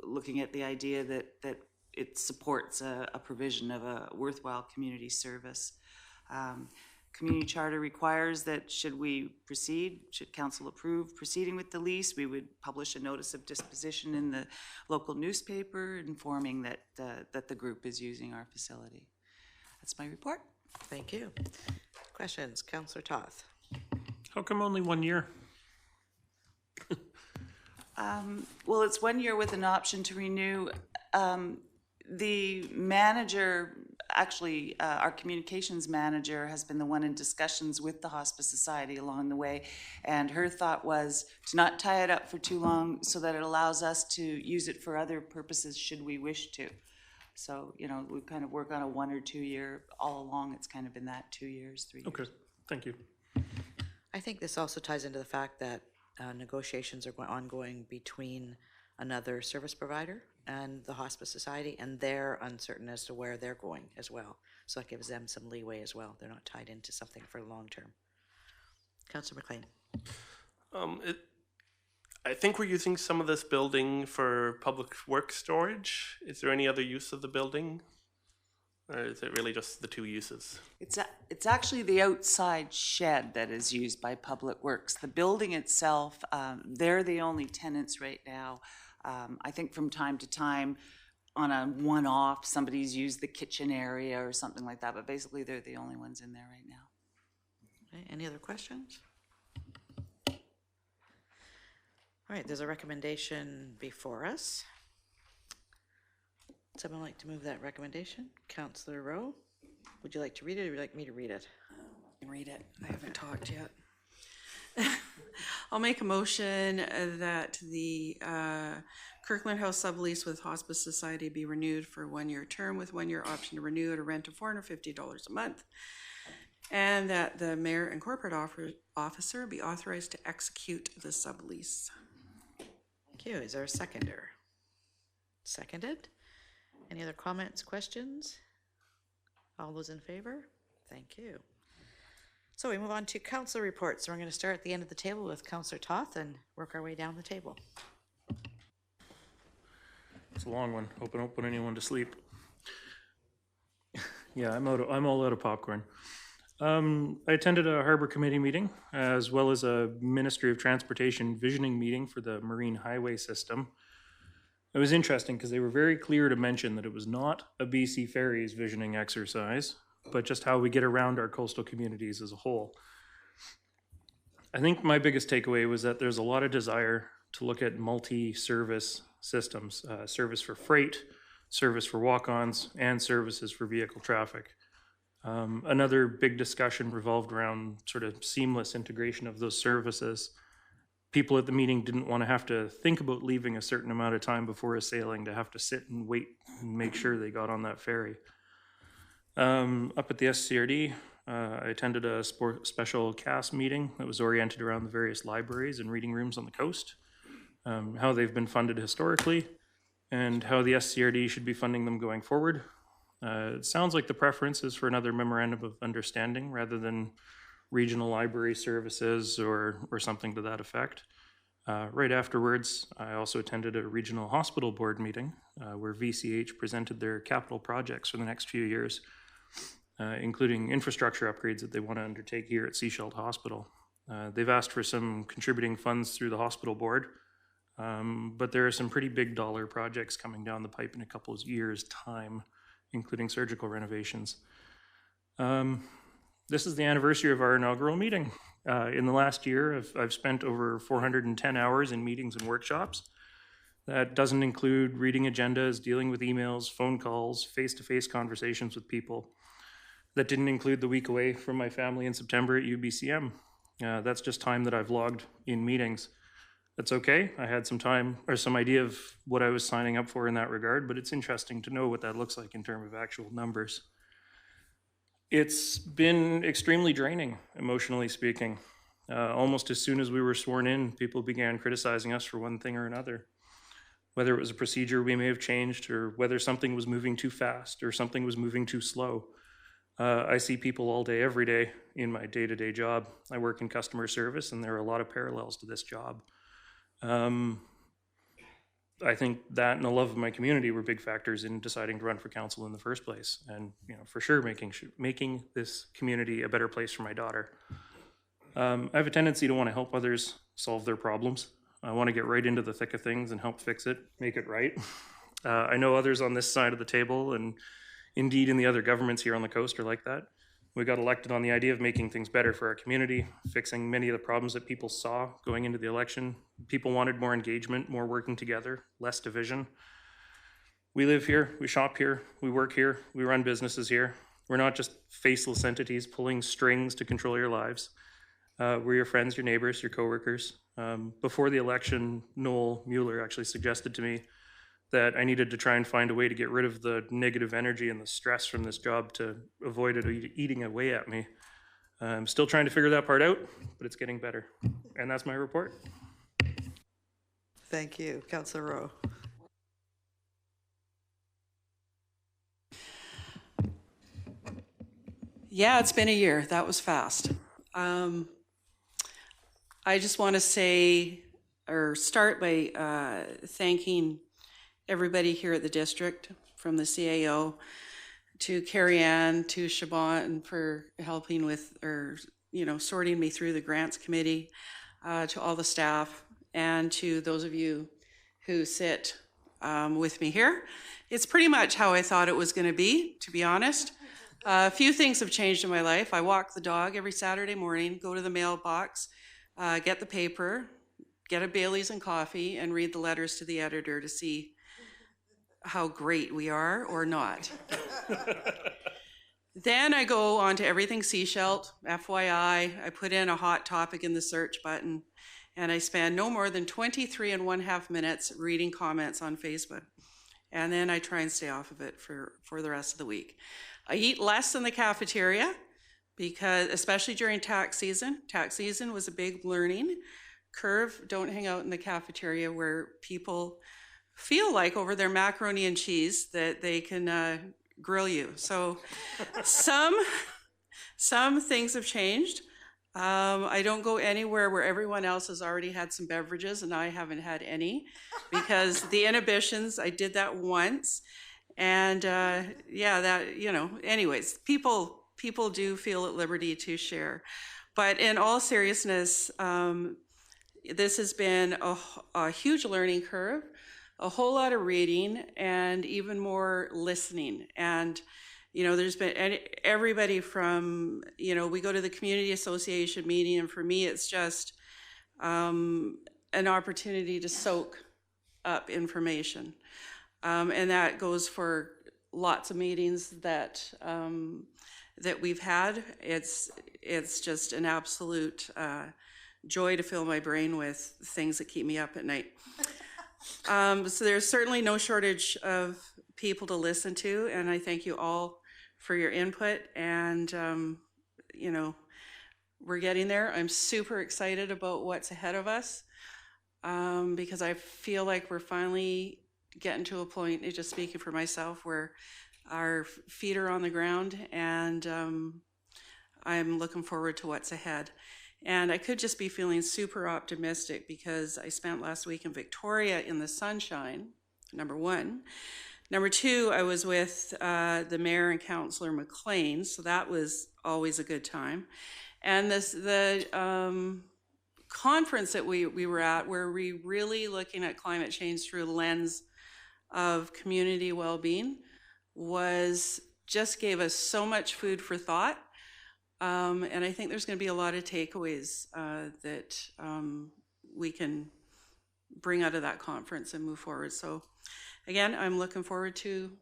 looking at the idea that it supports a provision of a worthwhile community service. Community charter requires that should council approve proceeding with the lease, we would publish a notice of disposition in the local newspaper informing that the group is using our facility. That's my report. Thank you. Questions, Councillor Toth? How come only 1 year? Well, it's 1 year with an option to renew. The manager actually, our communications manager has been the one in discussions with the Hospice Society along the way. And her thought was to not tie it up for too long so that it allows us to use it for other purposes should we wish to. So, you know, we kind of work on a 1 or 2 year, all along it's kind of been that 2 years, 3 years. Okay, thank you. I think this also ties into the fact that negotiations are ongoing between another service provider and the Hospice Society, and they're uncertain as to where they're going as well. So that gives them some leeway as well. They're not tied into something for long term. Councillor McLean. I think we're using some of this building for public works storage. Is there any other use of the building? Or is it really just the 2 uses? It's actually the outside shed that is used by Public Works. The building itself, they're the only tenants right now. I think from time to time, on a one-off, somebody's used the kitchen area or something like that, but basically they're the only ones in there right now. Okay, any other questions? All right, there's a recommendation before us. Someone like to move that recommendation? Councillor Rowe, would you like to read it or would you like me to read it? I can read it. I haven't talked yet. I'll make a motion that the Kirkland House sublease with Hospice Society be renewed for a 1 year term with 1 year option to renew at a rent of $450 a month. And that the mayor and corporate officer be authorized to execute the sublease. Thank you. Is there a seconder? Seconded. Any other comments, questions? All those in favor? Thank you. So we move on to council reports. So we're going to start at the end of the table with Councillor Toth and work our way down the table. It's a long one. Hope I don't put anyone to sleep. Yeah, I'm all out of popcorn. I attended a Harbor Committee meeting as well as a Ministry of Transportation visioning meeting for the Marine Highway System. It was interesting because they were very clear to mention that it was not a BC Ferries visioning exercise, but just how we get around our coastal communities as a whole. I think my biggest takeaway was that there's a lot of desire to look at multi-service systems, service for freight, service for walk-ons, and services for vehicle traffic. Another big discussion revolved around sort of seamless integration of those services. People at the meeting didn't want to have to think about leaving a certain amount of time before a sailing to have to sit and wait and make sure they got on that ferry. Up at the SCRD, I attended a special CAS meeting that was oriented around the various libraries and reading rooms on the coast, how they've been funded historically, and how the SCRD should be funding them going forward. It sounds like the preference is for another memorandum of understanding rather than regional library services or something to that effect. Right afterwards, I also attended a regional hospital board meeting where VCH presented their capital projects for the next few years, including infrastructure upgrades that they want to undertake here at Sechelt Hospital. They've asked for some contributing funds through the hospital board, but there are some pretty big dollar projects coming down the pipe in a couple of years' time, including surgical renovations. This is the anniversary of our inaugural meeting. In the last year, I've spent over 410 hours in meetings and workshops. That doesn't include reading agendas, dealing with emails, phone calls, face-to-face conversations with people. That didn't include the week away from my family in September at UBCM. That's just time that I've logged in meetings. That's okay. I had some time or some idea of what I was signing up for in that regard, but it's interesting to know what that looks like in terms of actual numbers. It's been extremely draining, emotionally speaking. Almost as soon as we were sworn in, people began criticizing us for one thing or another. Whether it was a procedure we may have changed, or whether something was moving too fast, or something was moving too slow. I see people all day, every day in my day-to-day job. I work in customer service, and there are a lot of parallels to this job. I think that and the love of my community were big factors in deciding to run for council in the first place, and for sure making this community a better place for my daughter. I have a tendency to want to help others solve their problems. I want to get right into the thick of things and help fix it, make it right. I know others on this side of the table, and indeed in the other governments here on the coast are like that. We got elected on the idea of making things better for our community, fixing many of the problems that people saw going into the election. People wanted more engagement, more working together, less division. We live here, we shop here, we work here, we run businesses here. We're not just faceless entities pulling strings to control your lives. We're your friends, your neighbors, your coworkers. Before the election, Noel Mueller actually suggested to me that I needed to try and find a way to get rid of the negative energy and the stress from this job to avoid it eating away at me. I'm still trying to figure that part out, but it's getting better. And that's my report. Thank you, Councillor Rowe. Yeah, it's been a year. That was fast. I just want to say, or start by thanking everybody here at the district, from the CAO to Carrie Ann to Siobhan for helping with, or, you know, sorting me through the grants committee, to all the staff, and to those of you who sit with me here. It's pretty much how I thought it was going to be honest. A few things have changed in my life. I walk the dog every Saturday morning, go to the mailbox, get the paper, get a Bailey's and coffee, and read the letters to the editor to see how great we are or not. Then I go on to Everything Seashelt, FYI. I put in a hot topic in the search button, and I spend no more than 23.5 minutes reading comments on Facebook. And then I try and stay off of it for the rest of the week. I eat less in the cafeteria, because especially during tax season. Tax season was a big learning curve. Don't hang out in the cafeteria where people feel like over their macaroni and cheese that they can grill you. So some things have changed. I don't go anywhere where everyone else has already had some beverages and I haven't had any, because the inhibitions, I did that once. And yeah, that, you know, anyways, people do feel at liberty to share. But in all seriousness, this has been a huge learning curve, a whole lot of reading, and even more listening. And, you know, there's been everybody from, you know, we go to the community association meeting, and for me, it's just an opportunity to soak up information. And that goes for lots of meetings that we've had. It's just an absolute joy to fill my brain with things that keep me up at night. So there's certainly no shortage of people to listen to, and I thank you all for your input. And you know, we're getting there. I'm super excited about what's ahead of us, because I feel like we're finally getting to a point, just speaking for myself, where our feet are on the ground, and I'm looking forward to what's ahead. And I could just be feeling super optimistic because I spent last week in Victoria in the sunshine, number one. Number two, I was with the mayor and Councillor McLean, so that was always a good time. And the conference that we were at, where we really looking at climate change through the lens of community well-being, just gave us so much food for thought. And I think there's going to be a lot of takeaways that we can bring out of that conference and move forward. So again, I'm looking forward to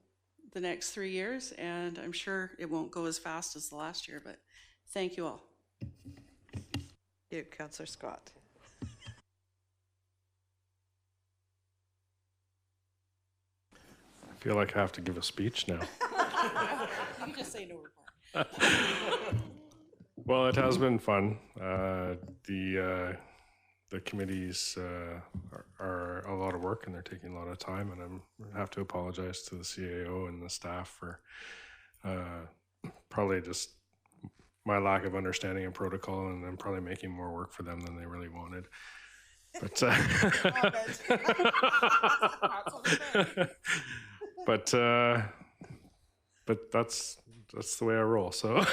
the next 3 years, and I'm sure it won't go as fast as the last year, but thank you all. Thank you, Councillor Scott. I feel like I have to give a speech now. You can just say no report. Well, it has been fun. The committees are a lot of work, and they're taking a lot of time, and I have to apologize to the CAO and the staff for probably just my lack of understanding of protocol, and I'm probably making more work for them than they really wanted. But but that's the way I roll. So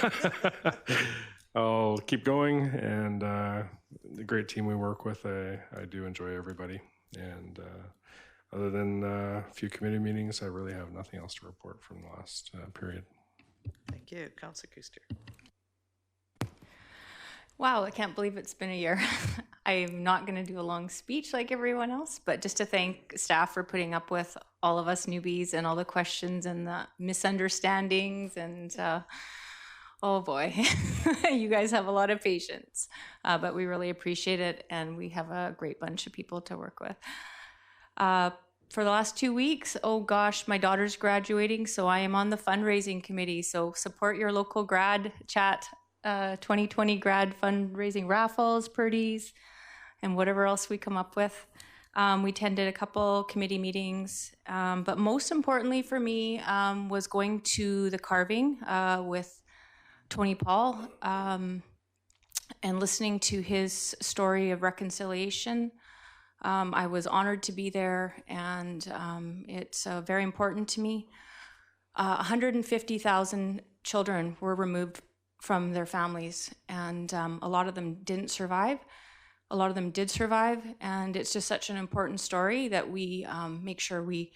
I'll keep going, and the great team we work with, I do enjoy everybody. And other than a few committee meetings, I really have nothing else to report from the last period. Thank you, Councillor Kuster. Wow, I can't believe it's been a year. I'm not going to do a long speech like everyone else, but just to thank staff for putting up with all of us newbies and all the questions and the misunderstandings. And oh boy, you guys have a lot of patience, but we really appreciate it. And we have a great bunch of people to work with. For the last 2 weeks, oh gosh, my daughter's graduating, so I am on the fundraising committee. So support your local grad chat, 2020 grad fundraising raffles, purdies, and whatever else we come up with. We attended a couple committee meetings, but most importantly for me was going to the carving with Tony Paul and listening to his story of reconciliation. I was honored to be there, and it's very important to me. 150,000 children were removed from their families, and a lot of them didn't survive. A lot of them did survive, and it's just such an important story that we make sure we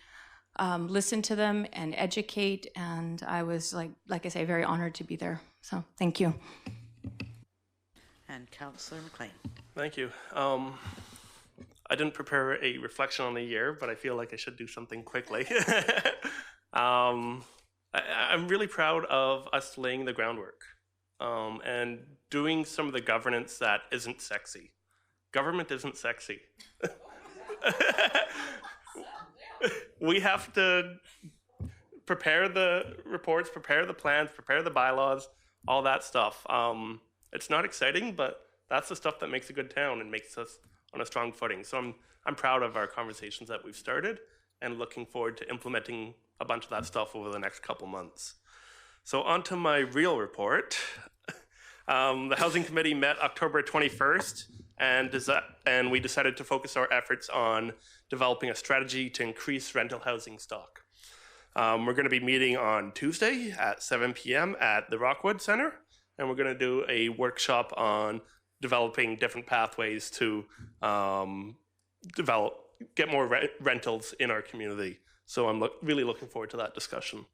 listen to them and educate, and I was, like I say, very honored to be there. So thank you. And Councillor McLean. Thank you. I didn't prepare a reflection on the year, but I feel like I should do something quickly. I'm really proud of us laying the groundwork and doing some of the governance that isn't sexy. Government isn't sexy. We have to prepare the reports, prepare the plans, prepare the bylaws, all that stuff. It's not exciting, but that's the stuff that makes a good town and makes us on a strong footing. So I'm proud of our conversations that we've started and looking forward to implementing a bunch of that stuff over the next couple months. So on to my real report. The Housing Committee met October 21st, and we decided to focus our efforts on developing a strategy to increase rental housing stock. We're going to be meeting on Tuesday at 7 p.m. at the Rockwood Center, and we're going to do a workshop on developing different pathways to get more rentals in our community. So I'm really looking forward to that discussion.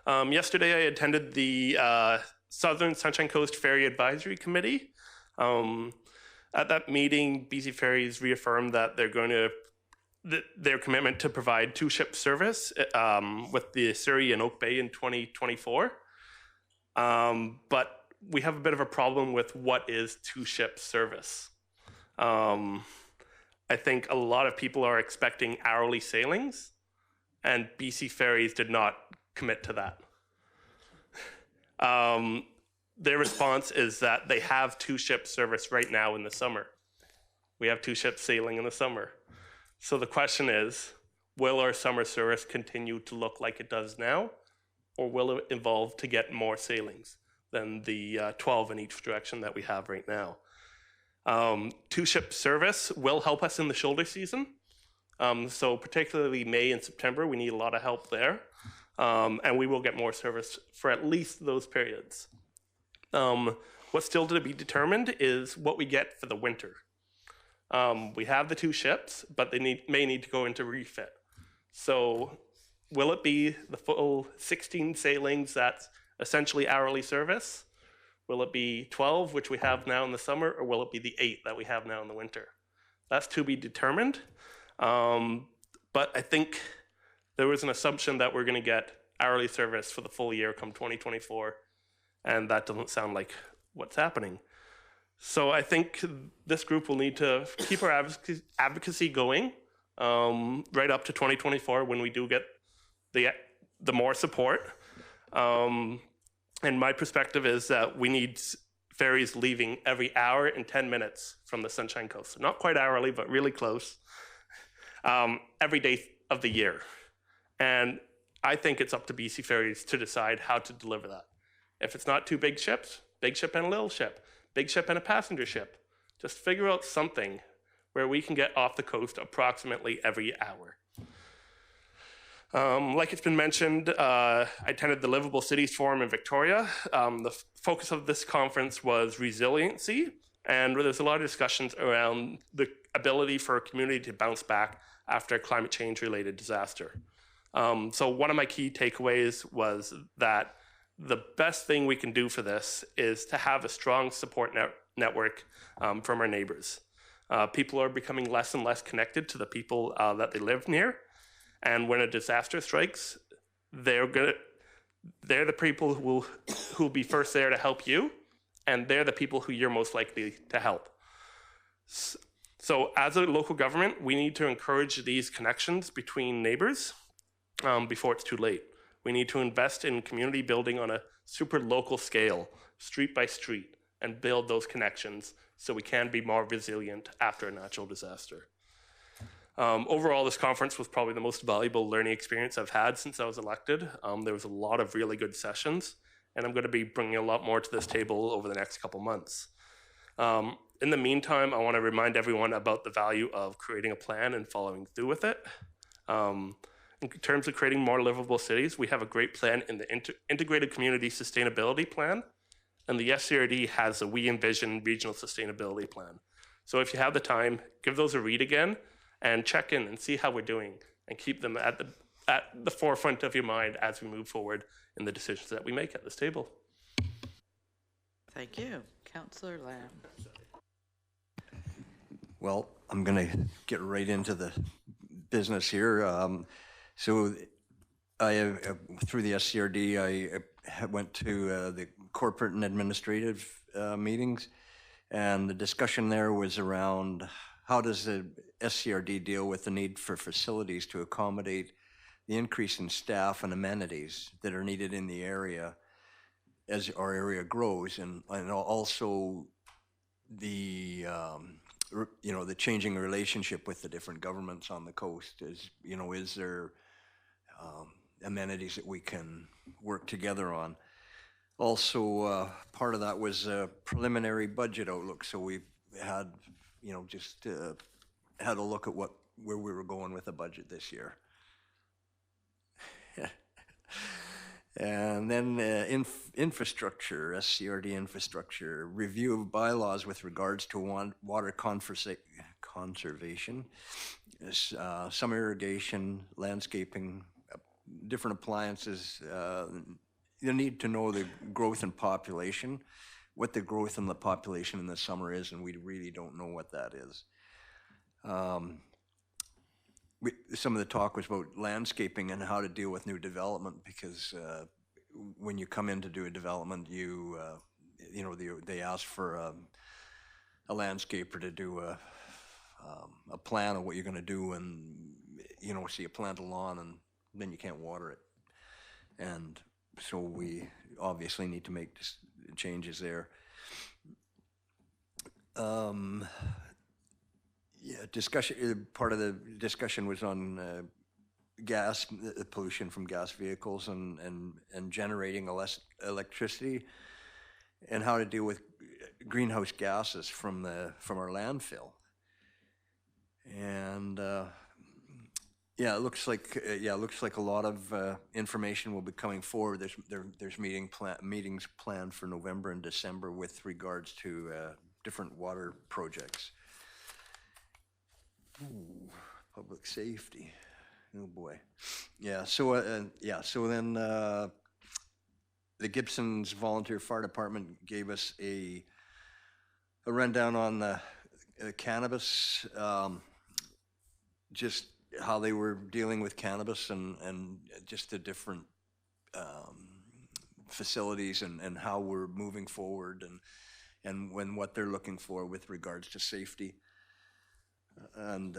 Yesterday, I attended the Southern Sunshine Coast Ferry Advisory Committee. At that meeting, BC Ferries reaffirmed that they're going to their commitment to provide two-ship service with the Surrey and Oak Bay in 2024. But we have a bit of a problem with what is two-ship service. I think a lot of people are expecting hourly sailings, and BC Ferries did not commit to that. Their response is that they have two-ship service right now in the summer. We have two ships sailing in the summer. So the question is, will our summer service continue to look like it does now, or will it evolve to get more sailings than the 12 in each direction that we have right now? Two-ship service will help us in the shoulder season. So particularly May and September, we need a lot of help there. And we will get more service for at least those periods. What's still to be determined is what we get for the winter. We have the two ships, but they may need to go into refit. So will it be the full 16 sailings that's essentially hourly service? Will it be 12, which we have now in the summer, or will it be the 8 that we have now in the winter? That's to be determined. But I think there was an assumption that we're going to get hourly service for the full year come 2024, and that doesn't sound like what's happening. So I think this group will need to keep our advocacy going right up to 2024 when we do get the more support. And my perspective is that we need ferries leaving every hour and 10 minutes from the Sunshine Coast. So not quite hourly, but really close, every day of the year. And I think it's up to BC Ferries to decide how to deliver that. If it's not two big ships, big ship and a little ship, big ship and a passenger ship, just figure out something where we can get off the coast approximately every hour. Like it's been mentioned, I attended the Livable Cities Forum in Victoria. The focus of this conference was resiliency, and there's a lot of discussions around the ability for a community to bounce back after a climate change related disaster. So one of my key takeaways was that the best thing we can do for this is to have a strong support network from our neighbors. People are becoming less and less connected to the people that they live near. And when a disaster strikes, they're the people who will be first there to help you, and they're the people who you're most likely to help. So as a local government, we need to encourage these connections between neighbors before it's too late. We need to invest in community building on a super local scale, street by street, and build those connections so we can be more resilient after a natural disaster. Overall, this conference was probably the most valuable learning experience I've had since I was elected. There was a lot of really good sessions, and I'm going to be bringing a lot more to this table over the next couple months. In the meantime, I want to remind everyone about the value of creating a plan and following through with it. In terms of creating more livable cities, we have a great plan in the Integrated Community Sustainability Plan, and the SCRD has a We Envision Regional Sustainability Plan. So if you have the time, give those a read again and check in and see how we're doing and keep them at the forefront of your mind as we move forward in the decisions that we make at this table. Thank you. Councillor Lamb. Well, I'm going to get right into the business here. So through the SCRD, I went to the corporate and administrative meetings, and the discussion there was around how does the SCRD deal with the need for facilities to accommodate the increase in staff and amenities that are needed in the area as our area grows, and also the the changing relationship with the different governments on the coast. Is there amenities that we can work together on? Also, part of that was a preliminary budget outlook. So we had, had a look at where we were going with the budget this year. And then infrastructure, SCRD infrastructure, review of bylaws with regards to water conservation, some irrigation, landscaping, different appliances. You need to know the growth in population, what the growth in the population in the summer is, and we really don't know what that is. Some of the talk was about landscaping and how to deal with new development, because when you come in to do a development, they ask for a landscaper to do a plan of what you're going to do, and so you plant a lawn and then you can't water it, and so we obviously need to make changes there. Part of the discussion was on gas pollution from gas vehicles and generating electricity, and how to deal with greenhouse gases from our landfill. And it looks like a lot of information will be coming forward. There's meetings planned for November and December with regards to different water projects. Ooh, public safety. Oh boy. So then the Gibson's Volunteer Fire Department gave us a rundown on the cannabis, just how they were dealing with cannabis and just the different facilities and how we're moving forward and what they're looking for with regards to safety. And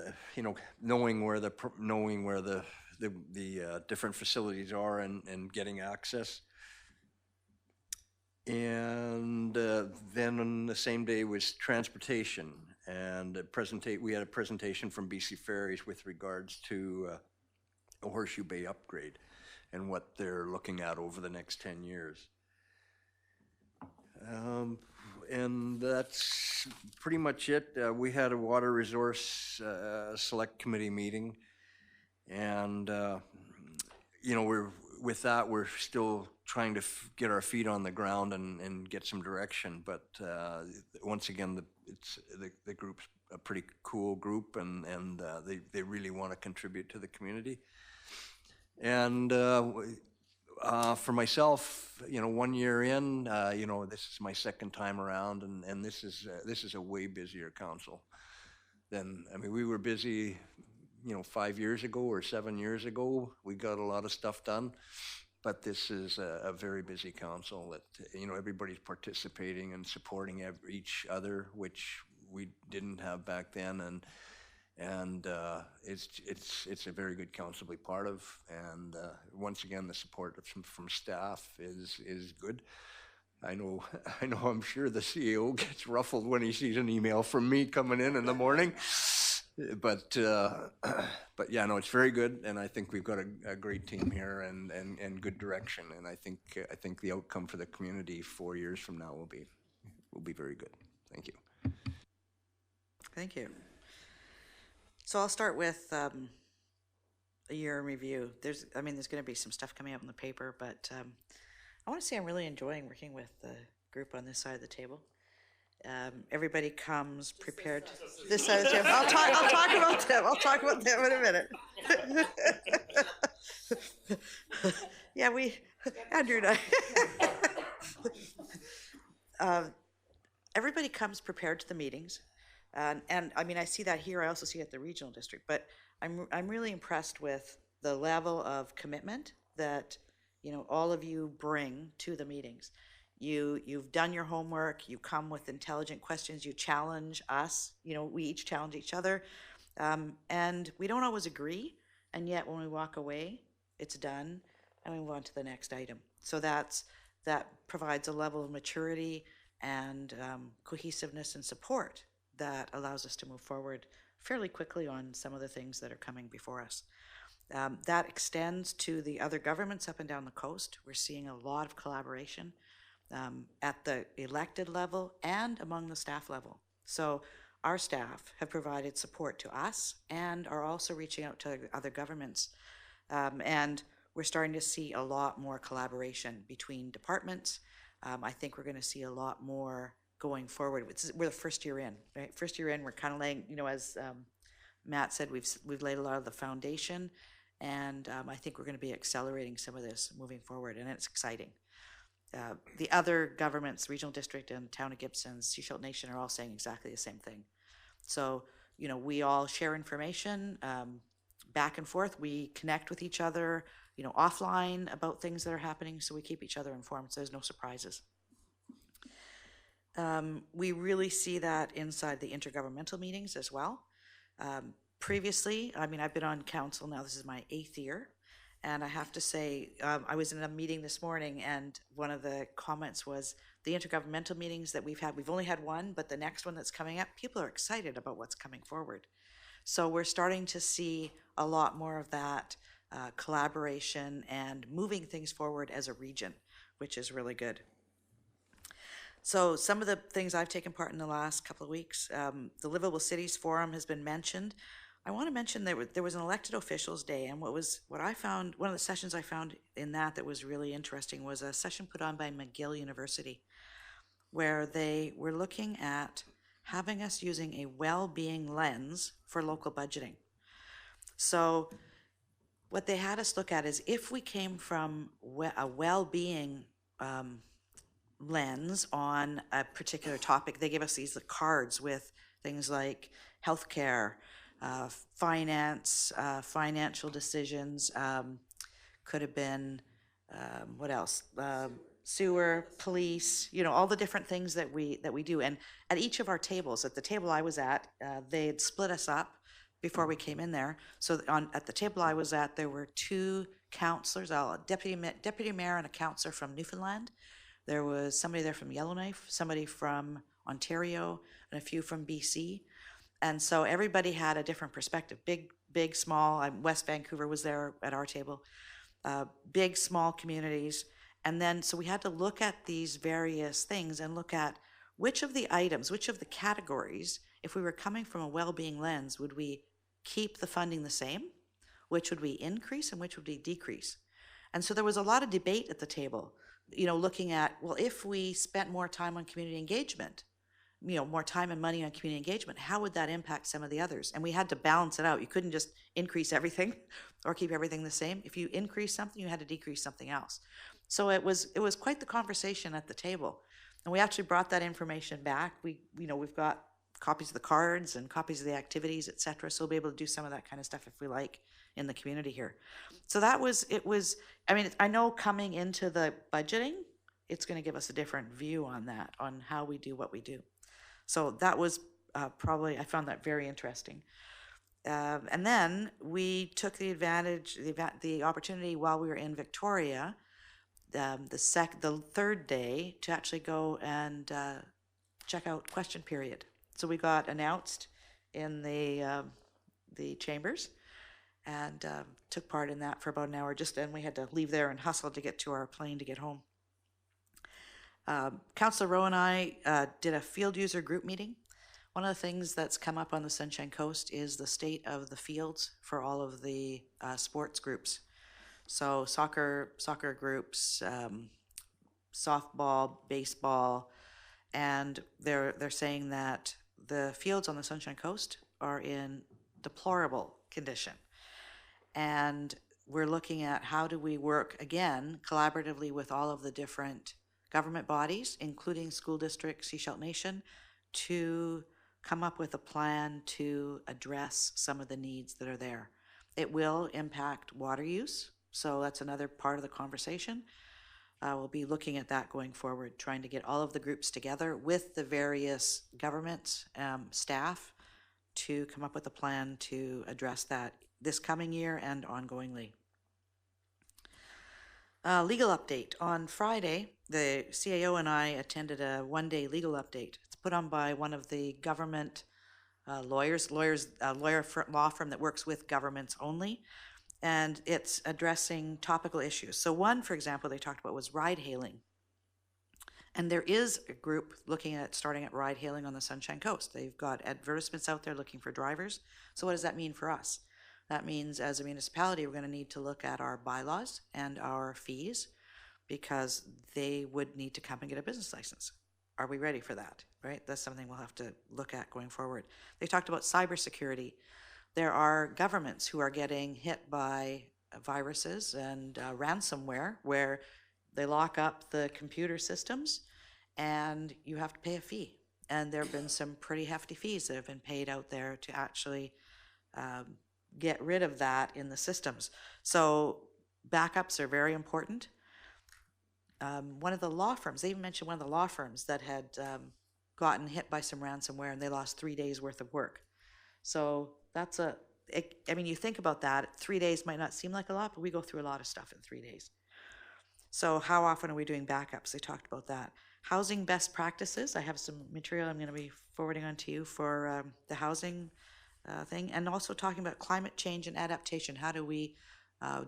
knowing where the different facilities are and getting access. And then on the same day was transportation, and we had a presentation from BC Ferries with regards to a Horseshoe Bay upgrade and what they're looking at over the next 10 years. And that's pretty much it. We had a water resource select committee meeting, and we're still trying to get our feet on the ground and get some direction. But once again, the group's a pretty cool group, and they really want to contribute to the community. And For myself, 1 year in, this is my second time around, and this is a way busier council than, we were busy, 5 years ago or 7 years ago. We got a lot of stuff done, but this is a very busy council that, everybody's participating and supporting each other, which we didn't have back then, and it's a very good council to be part of. And once again, the support from staff is good. I know. I'm sure the CEO gets ruffled when he sees an email from me coming in the morning. But yeah, no, it's very good, and I think we've got a great team here and good direction. And I think the outcome for the community 4 years from now will be very good. Thank you. Thank you. So I'll start with a year in review. There's going to be some stuff coming up in the paper, but I want to say I'm really enjoying working with the group on this side of the table. Everybody comes prepared. This side of the table. I'll talk about them. I'll talk about them in a minute. Yeah, Andrew and I. Everybody comes prepared to the meetings. And I see that here. I also see it at the regional district. But I'm really impressed with the level of commitment that all of you bring to the meetings. You've done your homework. You come with intelligent questions. You challenge us. We each challenge each other, and we don't always agree. And yet, when we walk away, it's done, and we move on to the next item. So that provides a level of maturity and cohesiveness and support that allows us to move forward fairly quickly on some of the things that are coming before us. That extends to the other governments up and down the coast. We're seeing a lot of collaboration at the elected level and among the staff level. So our staff have provided support to us and are also reaching out to other governments. And we're starting to see a lot more collaboration between departments. I think we're going to see a lot more going forward. We're the first year in, right? First year in, we're kind of laying, as Matt said, we've laid a lot of the foundation, and I think we're going to be accelerating some of this moving forward, and it's exciting. The other governments, Regional District and Town of Gibson, Sechelt Nation, are all saying exactly the same thing. So, we all share information back and forth. We connect with each other, offline about things that are happening, so we keep each other informed, so there's no surprises. We really see that inside the intergovernmental meetings as well. Previously, I've been on council now, this is my 8th year, and I have to say, I was in a meeting this morning, and one of the comments was the intergovernmental meetings that we've had, we've only had one, but the next one that's coming up, people are excited about what's coming forward. So we're starting to see a lot more of that collaboration and moving things forward as a region, which is really good. So some of the things I've taken part in the last couple of weeks, the Livable Cities Forum has been mentioned. I want to mention that there was an elected officials day, and what I found, one of the sessions I found in that was really interesting was a session put on by McGill University, where they were looking at having us using a well-being lens for local budgeting. So what they had us look at is if we came from a well-being lens on a particular topic, they gave us these cards with things like healthcare, finance, financial decisions, could have been, what else? Sewer, police, all the different things that we do. And at each of our tables, at the table I was at, they had split us up before we came in there. So at the table I was at, there were 2 counselors, a deputy mayor and a counselor from Newfoundland. There was somebody there from Yellowknife, somebody from Ontario, and a few from BC. And so everybody had a different perspective, big, small. West Vancouver was there at our table, big, small communities. And then, so we had to look at these various things and look at which of the items, which of the categories, if we were coming from a well-being lens, would we keep the funding the same? Which would we increase and which would we decrease? And so there was a lot of debate at the table, looking at, well, if we spent more time on community engagement, more time and money on community engagement, how would that impact some of the others? And we had to balance it out. You couldn't just increase everything or keep everything the same. If you increase something, you had to decrease something else. So it was quite the conversation at the table. And we actually brought that information back. We've got copies of the cards and copies of the activities, et cetera. So we'll be able to do some of that kind of stuff if we like in the community here. So I know coming into the budgeting, it's going to give us a different view on that, on how we do what we do. So that was I found that very interesting. And then we took the opportunity while we were in Victoria, the third day, to actually go and check out question period. So we got announced in the chambers and took part in that for about an hour. And we had to leave there and hustle to get to our plane to get home. Councillor Rowe and I did a field user group meeting. One of the things that's come up on the Sunshine Coast is the state of the fields for all of the sports groups. So soccer groups, softball, baseball, and they're saying that the fields on the Sunshine Coast are in deplorable condition. And we're looking at how do we work, again, collaboratively with all of the different government bodies, including school district, Sechelt Nation, to come up with a plan to address some of the needs that are there. It will impact water use, so that's another part of the conversation. We'll be looking at that going forward, trying to get all of the groups together with the various government staff to come up with a plan to address that this coming year and ongoingly. Legal update. On Friday, the CAO and I attended a one-day legal update. It's put on by one of the government law firm that works with governments only, and it's addressing topical issues. So one, for example, they talked about was ride-hailing. And there is a group looking at starting at ride-hailing on the Sunshine Coast. They've got advertisements out there looking for drivers. So what does that mean for us? That means as a municipality, we're going to need to look at our bylaws and our fees, because they would need to come and get a business license. Are we ready for that, right? That's something we'll have to look at going forward. They talked about cybersecurity. There are governments who are getting hit by viruses and ransomware, where they lock up the computer systems and you have to pay a fee. And there have been some pretty hefty fees that have been paid out there to actually get rid of that in the systems. So backups are very important. One of the law firms, they even mentioned one of the law firms that had gotten hit by some ransomware and they lost 3 days worth of work. So that's you think about that, 3 days might not seem like a lot, but we go through a lot of stuff in 3 days. So how often are we doing backups? They talked about that. Housing best practices. I have some material I'm going to be forwarding on to you for the housing thing, and also talking about climate change and adaptation. How do we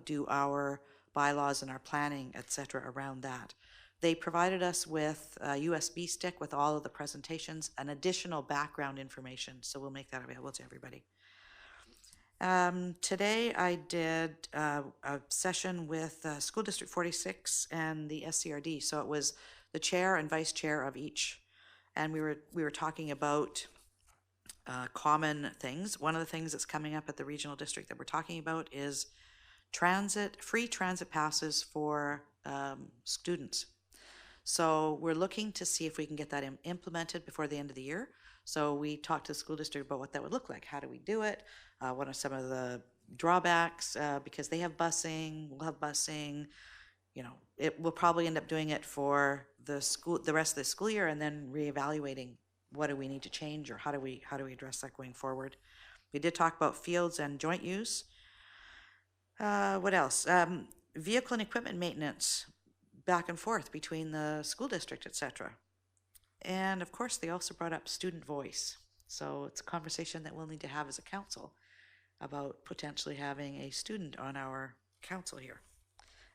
do our bylaws and our planning, et cetera, around that? They provided us with a USB stick with all of the presentations and additional background information, so we'll make that available to everybody. Today I did a session with School District 46 and the SCRD. So it was the chair and vice chair of each, and we were talking about common things. One of the things that's coming up at the regional district that we're talking about is free transit passes for students. So we're looking to see if we can get that implemented before the end of the year. So we talked to the school district about what that would look like. How do we do it? What are some of the drawbacks? Because they have busing, we'll have busing. We'll probably end up doing it for the rest of the school year, and then reevaluating what do we need to change, or how do we address that going forward. We did talk about fields and joint use. What else? Vehicle and equipment maintenance, back and forth between the school district, et cetera. And of course, they also brought up student voice. So it's a conversation that we'll need to have as a council about potentially having a student on our council here.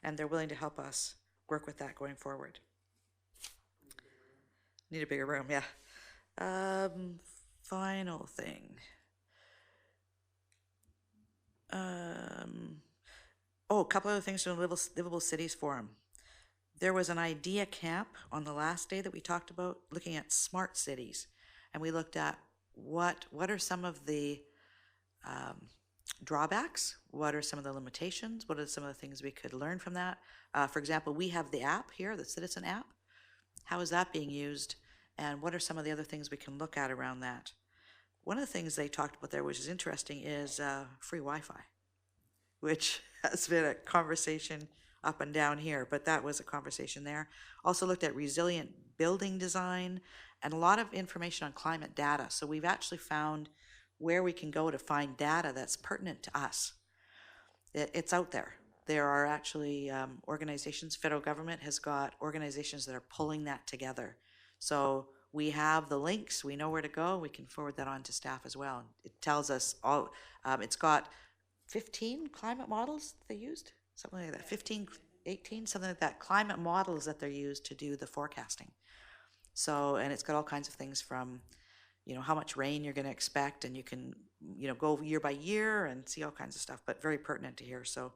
And they're willing to help us work with that going forward. Need a bigger room, yeah. Final thing. A couple other things from the Livable Cities Forum. There was an idea camp on the last day that we talked about looking at smart cities. and we looked at what are some of the drawbacks, what are some of the limitations, what are some of the things we could learn from that. For example, we have the app here, the Citizen app. How is that being used, and what are some of the other things we can look at around that? One of the things they talked about there, which is interesting, is free Wi-Fi, which has been a conversation up and down here, but that was a conversation there. Also looked at resilient building design and a lot of information on climate data. So we've actually found where we can go to find data that's pertinent to us. It's out there. There are actually organizations, federal government has got organizations that are pulling that together. So we have the links, we know where to go, we can forward that on to staff as well. It tells us all, it's got 15 climate models they used, something like that, 15, 18, something like that, climate models that they're used to do the forecasting. So, and it's got all kinds of things from, how much rain you're going to expect, and you can, go year by year and see all kinds of stuff, but very pertinent to here. So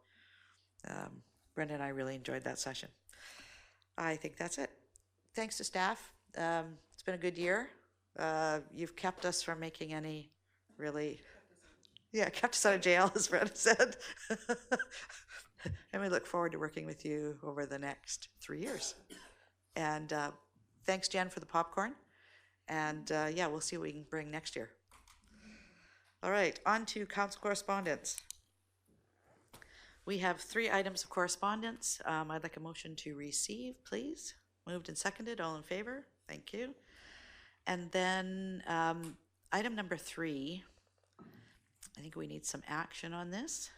Brenda and I really enjoyed that session. I think that's it. Thanks to staff. It's been a good year. You've kept us from making any really, kept us out of jail, as Brenda said. And we look forward to working with you over the next 3 years. And thanks, Jen, for the popcorn. And we'll see what we can bring next year. All right, on to council correspondence. We have 3 items of correspondence. I'd like a motion to receive, please. Moved and seconded, all in favor? Thank you. And then item number 3, I think we need some action on this.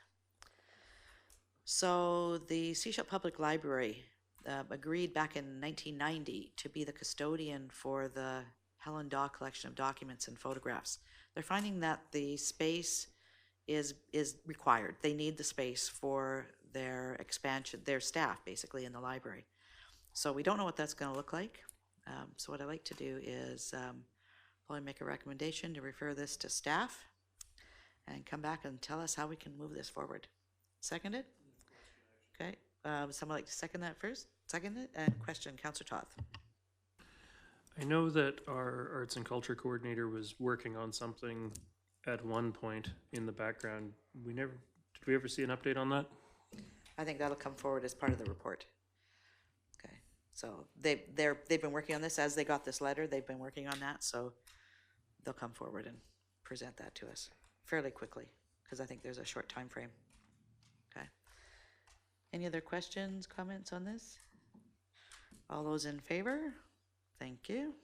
So the Sechelt Public Library agreed back in 1990 to be the custodian for the Helen Daw collection of documents and photographs. They're finding that the space is required. They need the space for their expansion, their staff basically in the library. So we don't know what that's going to look like. So what I'd like to do is probably make a recommendation to refer this to staff and come back and tell us how we can move this forward. Seconded? Okay. Someone like to second that first? Second it? And question, Councillor Toth. I know that our arts and culture coordinator was working on something at one point in the background. Did we ever see an update on that? I think that'll come forward as part of the report. Okay. So they've been working on this as they got this letter. They've been working on that, so they'll come forward and present that to us fairly quickly, because I think there's a short time frame. Okay. Any other questions, comments on this? All those in favor? Thank you.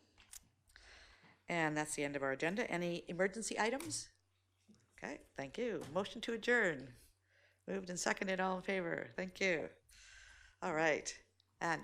And that's the end of our agenda. Any emergency items? Okay, thank you. Motion to adjourn. Moved and seconded, all in favor. Thank you. All right. And